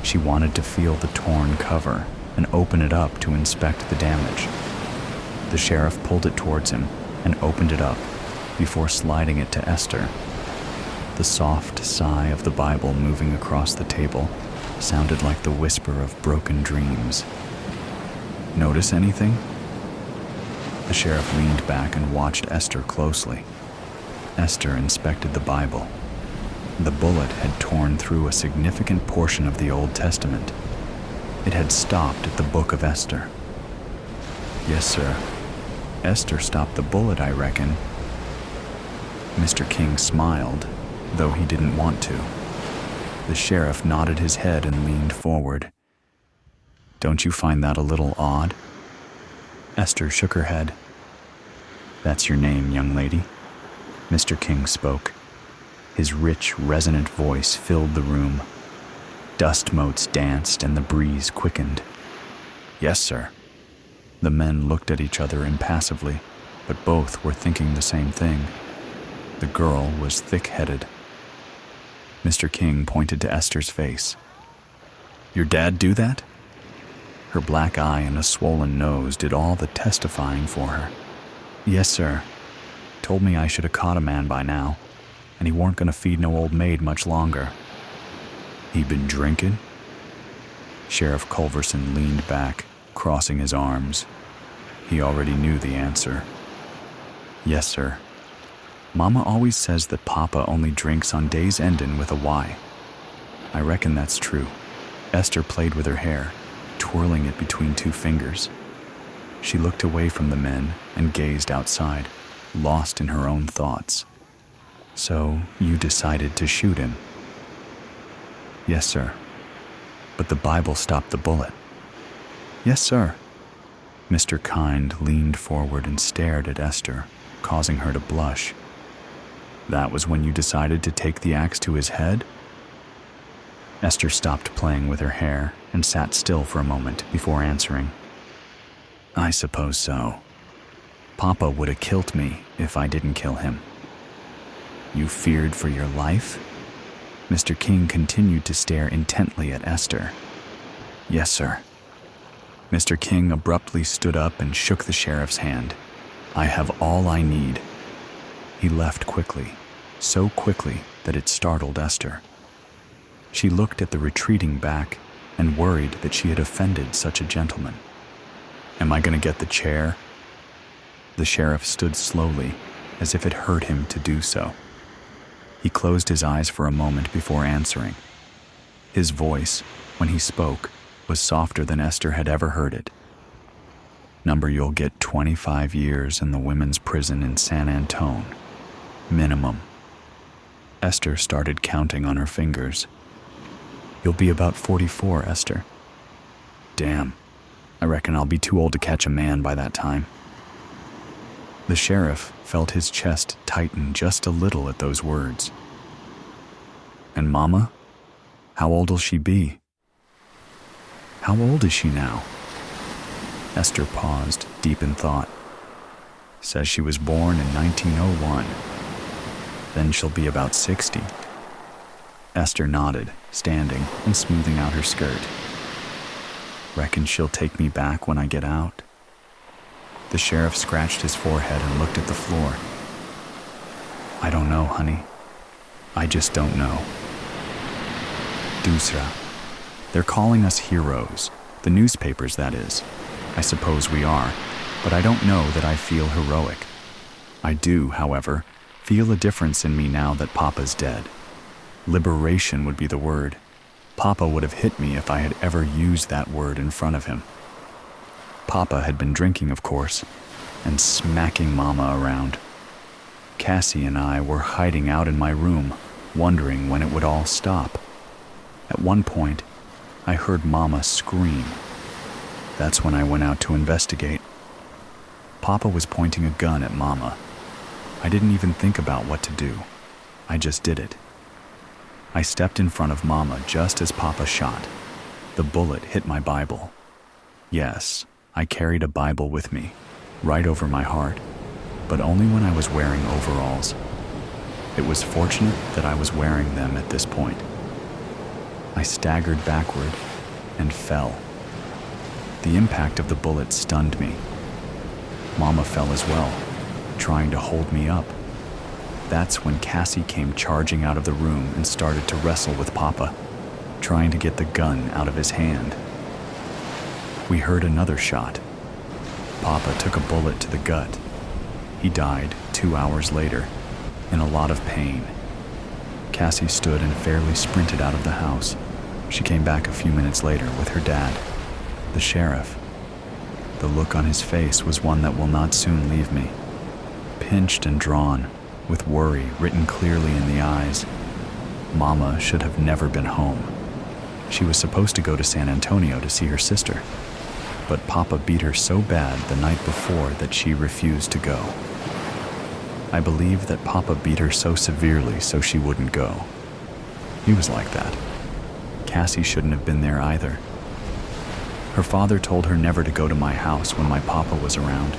She wanted to feel the torn cover and open it up to inspect the damage. The sheriff pulled it towards him and opened it up before sliding it to Esther. The soft sigh of the Bible moving across the table sounded like the whisper of broken dreams. Notice anything? The sheriff leaned back and watched Esther closely. Esther inspected the Bible. The bullet had torn through a significant portion of the Old Testament. It had stopped at the book of Esther. Yes, sir. Esther stopped the bullet, I reckon. Mr. King smiled, though he didn't want to. The sheriff nodded his head and leaned forward. Don't you find that a little odd? Esther shook her head. That's your name, young lady. Mr. King spoke. His rich, resonant voice filled the room. Dust motes danced and the breeze quickened. Yes, sir. The men looked at each other impassively, but both were thinking the same thing. The girl was thick-headed. Mr. King pointed to Esther's face. Your dad do that? Her black eye and a swollen nose did all the testifying for her. Yes, sir. Told me I should have caught a man by now, and he weren't going to feed no old maid much longer. He been drinking? Sheriff Culverson leaned back, crossing his arms. He already knew the answer. Yes, sir. Mama always says that Papa only drinks on days endin' with a Y. I reckon that's true. Esther played with her hair, twirling it between two fingers. She looked away from the men and gazed outside, lost in her own thoughts. So you decided to shoot him? Yes, sir. But the Bible stopped the bullet. Yes, sir. Mr. Kind leaned forward and stared at Esther, causing her to blush. That was when you decided to take the axe to his head? Esther stopped playing with her hair and sat still for a moment before answering. I suppose so. Papa would have killed me if I didn't kill him. You feared for your life? Mr. King continued to stare intently at Esther. "Yes, sir." Mr. King abruptly stood up and shook the sheriff's hand. "I have all I need." He left quickly, so quickly that it startled Esther. She looked at the retreating back and worried that she had offended such a gentleman. "Am I going to get the chair?" The sheriff stood slowly, as if it hurt him to do so. He closed his eyes for a moment before answering. His voice, when he spoke, was softer than Esther had ever heard it. "Number, you'll get 25 years in the women's prison in San Antone. Minimum." Esther started counting on her fingers. "You'll be about 44, Esther." "Damn, I reckon I'll be too old to catch a man by that time." The sheriff felt his chest tighten just a little at those words. "And Mama? How old'll she be?" "How old is she now?" Esther paused, deep in thought. "Says she was born in 1901. Then she'll be about 60. Esther nodded, standing and smoothing out her skirt. "Reckon she'll take me back when I get out?" The sheriff scratched his forehead and looked at the floor. "I don't know, honey. I just don't know." "Dusra, they're calling us heroes. The newspapers, that is. I suppose we are, but I don't know that I feel heroic. I do, however, feel a difference in me now that Papa's dead. Liberation would be the word. Papa would have hit me if I had ever used that word in front of him. Papa had been drinking, of course, and smacking Mama around. Cassie and I were hiding out in my room, wondering when it would all stop. At one point, I heard Mama scream. That's when I went out to investigate. Papa was pointing a gun at Mama. I didn't even think about what to do. I just did it. I stepped in front of Mama just as Papa shot. The bullet hit my Bible. Yes, I carried a Bible with me, right over my heart, but only when I was wearing overalls. It was fortunate that I was wearing them at this point. I staggered backward and fell. The impact of the bullet stunned me. Mama fell as well, trying to hold me up. That's when Cassie came charging out of the room and started to wrestle with Papa, trying to get the gun out of his hand. We heard another shot. Papa took a bullet to the gut. He died 2 hours later, in a lot of pain. Cassie stood and fairly sprinted out of the house. She came back a few minutes later with her dad, the sheriff. The look on his face was one that will not soon leave me. Pinched and drawn, with worry written clearly in the eyes. Mama should have never been home. She was supposed to go to San Antonio to see her sister, but Papa beat her so bad the night before that she refused to go. I believe that Papa beat her so severely so she wouldn't go. He was like that. Cassie shouldn't have been there either. Her father told her never to go to my house when my Papa was around,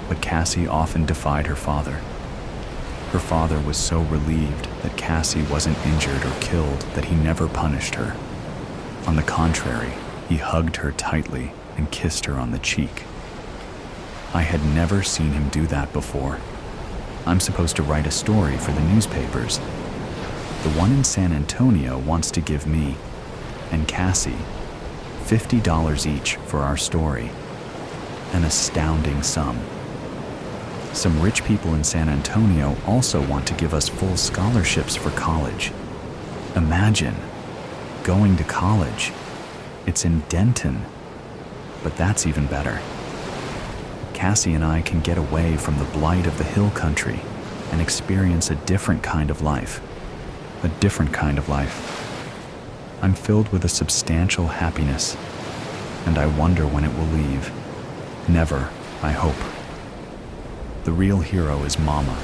but Cassie often defied her father. Her father was so relieved that Cassie wasn't injured or killed that he never punished her. On the contrary, he hugged her tightly and kissed her on the cheek. I had never seen him do that before. I'm supposed to write a story for the newspapers. The one in San Antonio wants to give me and Cassie $50 each for our story. An astounding sum. Some rich people in San Antonio also want to give us full scholarships for college. Imagine going to college. It's in Denton, but that's even better. Cassie and I can get away from the blight of the hill country and experience a different kind of life. A different kind of life. I'm filled with a substantial happiness, and I wonder when it will leave. Never, I hope. The real hero is Mama,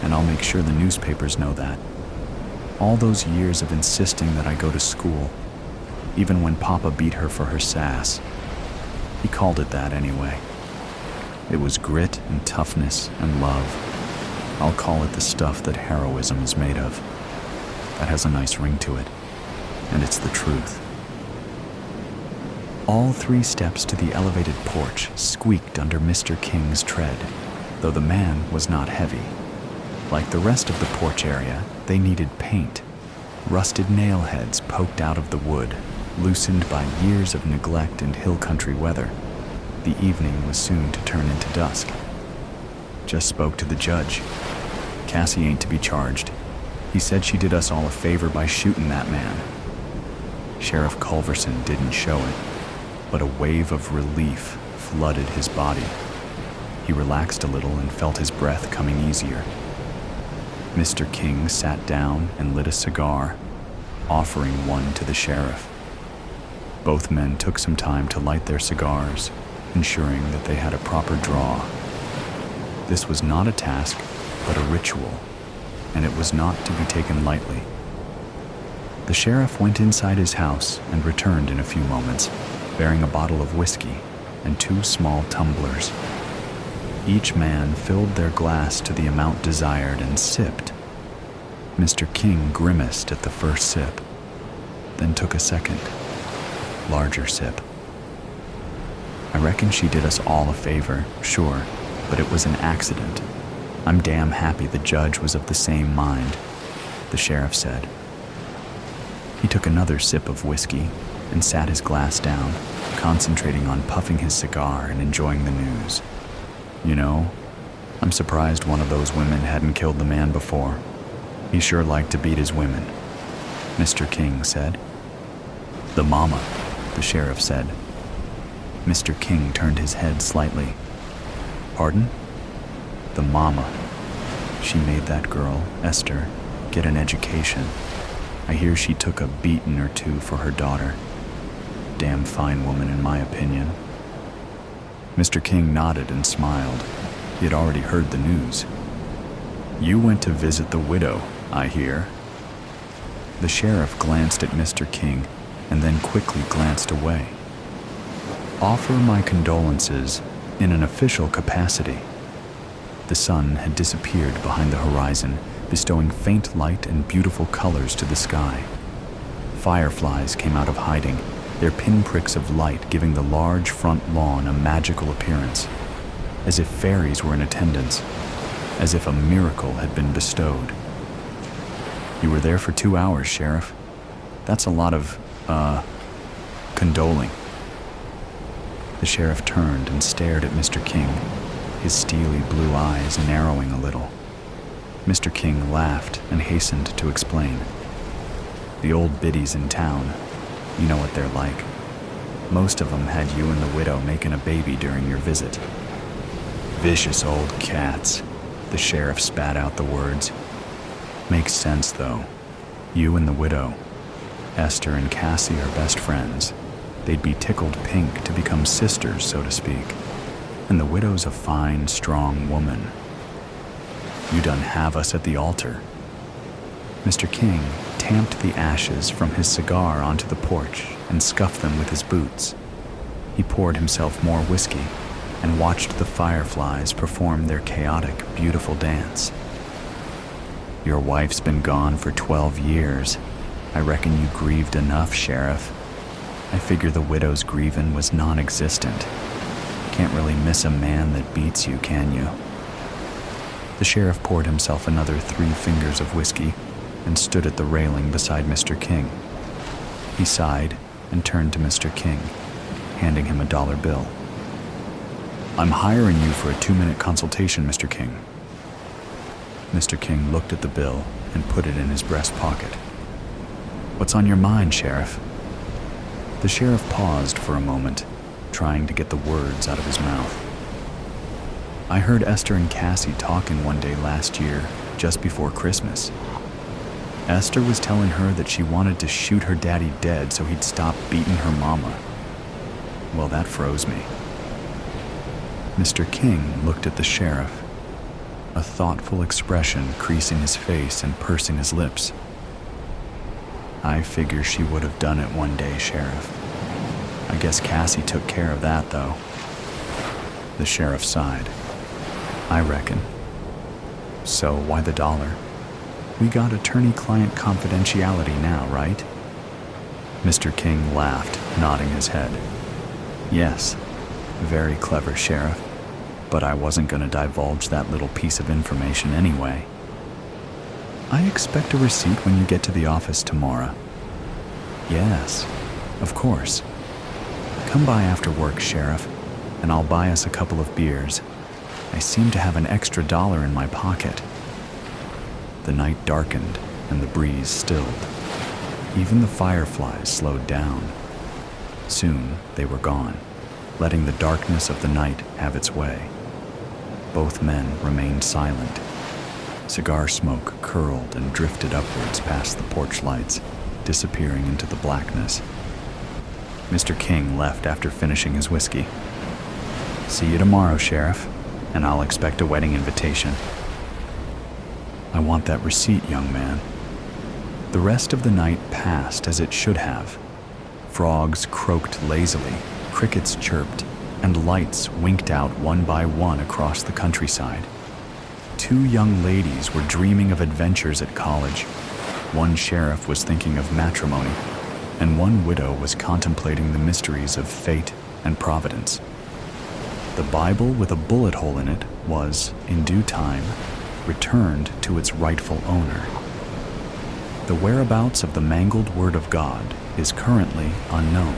and I'll make sure the newspapers know that. All those years of insisting that I go to school, even when Papa beat her for her sass. He called it that anyway. It was grit and toughness and love. I'll call it the stuff that heroism is made of. That has a nice ring to it, and it's the truth. All 3 steps to the elevated porch squeaked under Mr. King's tread, though the man was not heavy. Like the rest of the porch area, they needed paint. Rusted nail heads poked out of the wood, loosened by years of neglect and hill country weather. The evening was soon to turn into dusk. Just spoke to the judge. Cassie ain't to be charged. He said she did us all a favor by shooting that man. Sheriff Culverson didn't show it, but a wave of relief flooded his body. He relaxed a little and felt his breath coming easier. Mr. King sat down and lit a cigar, offering one to the sheriff. Both men took some time to light their cigars, ensuring that they had a proper draw. This was not a task, but a ritual, and it was not to be taken lightly. The sheriff went inside his house and returned in a few moments, bearing a bottle of whiskey and 2 small tumblers. Each man filled their glass to the amount desired and sipped. Mr. King grimaced at the first sip, then took a second, larger sip. I reckon she did us all a favor, sure, but it was an accident. I'm damn happy the judge was of the same mind, the sheriff said. He took another sip of whiskey and sat his glass down, concentrating on puffing his cigar and enjoying the news. You know, I'm surprised one of those women hadn't killed the man before. He sure liked to beat his women, Mr. King said. The mama, the sheriff said. Mr. King turned his head slightly. Pardon? The mama. She made that girl, Esther, get an education. I hear she took a beating or 2 for her daughter. Damn fine woman, in my opinion. Mr. King nodded and smiled. He had already heard the news. You went to visit the widow, I hear. The sheriff glanced at Mr. King and then quickly glanced away. Offer my condolences in an official capacity. The sun had disappeared behind the horizon, bestowing faint light and beautiful colors to the sky. Fireflies came out of hiding, their pinpricks of light giving the large front lawn a magical appearance, as if fairies were in attendance, as if a miracle had been bestowed. You were there for 2 hours, Sheriff. That's a lot of, condoling. The sheriff turned and stared at Mr. King, his steely blue eyes narrowing a little. Mr. King laughed and hastened to explain. The old biddies in town, you know what they're like. Most of them had you and the widow making a baby during your visit. Vicious old cats, the sheriff spat out the words. Makes sense, though. You and the widow. Esther and Cassie are best friends. They'd be tickled pink to become sisters, so to speak. And the widow's a fine, strong woman. You done have us at the altar. Mr. King tamped the ashes from his cigar onto the porch and scuffed them with his boots. He poured himself more whiskey and watched the fireflies perform their chaotic, beautiful dance. Your wife's been gone for 12 years. I reckon you grieved enough, Sheriff. I figure the widow's grieving was non-existent. Can't really miss a man that beats you, can you? The sheriff poured himself another 3 fingers of whiskey and stood at the railing beside Mr. King. He sighed and turned to Mr. King, handing him a dollar bill. I'm hiring you for a 2-minute consultation, Mr. King. Mr. King looked at the bill and put it in his breast pocket. What's on your mind, Sheriff? The sheriff paused for a moment, trying to get the words out of his mouth. I heard Esther and Cassie talking one day last year, just before Christmas. Esther was telling her that she wanted to shoot her daddy dead so he'd stop beating her mama. Well, that froze me. Mr. King looked at the sheriff, a thoughtful expression creasing his face and pursing his lips. I figure she would have done it one day, Sheriff. I guess Cassie took care of that, though. The sheriff sighed. I reckon. So why the dollar? We got attorney-client confidentiality now, right? Mr. King laughed, nodding his head. Yes, very clever, Sheriff, but I wasn't going to divulge that little piece of information anyway. I expect a receipt when you get to the office tomorrow. Yes, of course. Come by after work, Sheriff, and I'll buy us a couple of beers. I seem to have an extra $1 in my pocket. The night darkened and the breeze stilled. Even the fireflies slowed down. Soon they were gone, letting the darkness of the night have its way. Both men remained silent. Cigar smoke curled and drifted upwards past the porch lights, disappearing into the blackness. Mr. King left after finishing his whiskey. See you tomorrow, Sheriff, and I'll expect a wedding invitation. I want that receipt, young man. The rest of the night passed as it should have. Frogs croaked lazily, crickets chirped, and lights winked out one by one across the countryside. 2 young ladies were dreaming of adventures at college. One sheriff was thinking of matrimony, and one widow was contemplating the mysteries of fate and providence. The Bible with a bullet hole in it was, in due time, returned to its rightful owner. The whereabouts of the mangled Word of God is currently unknown.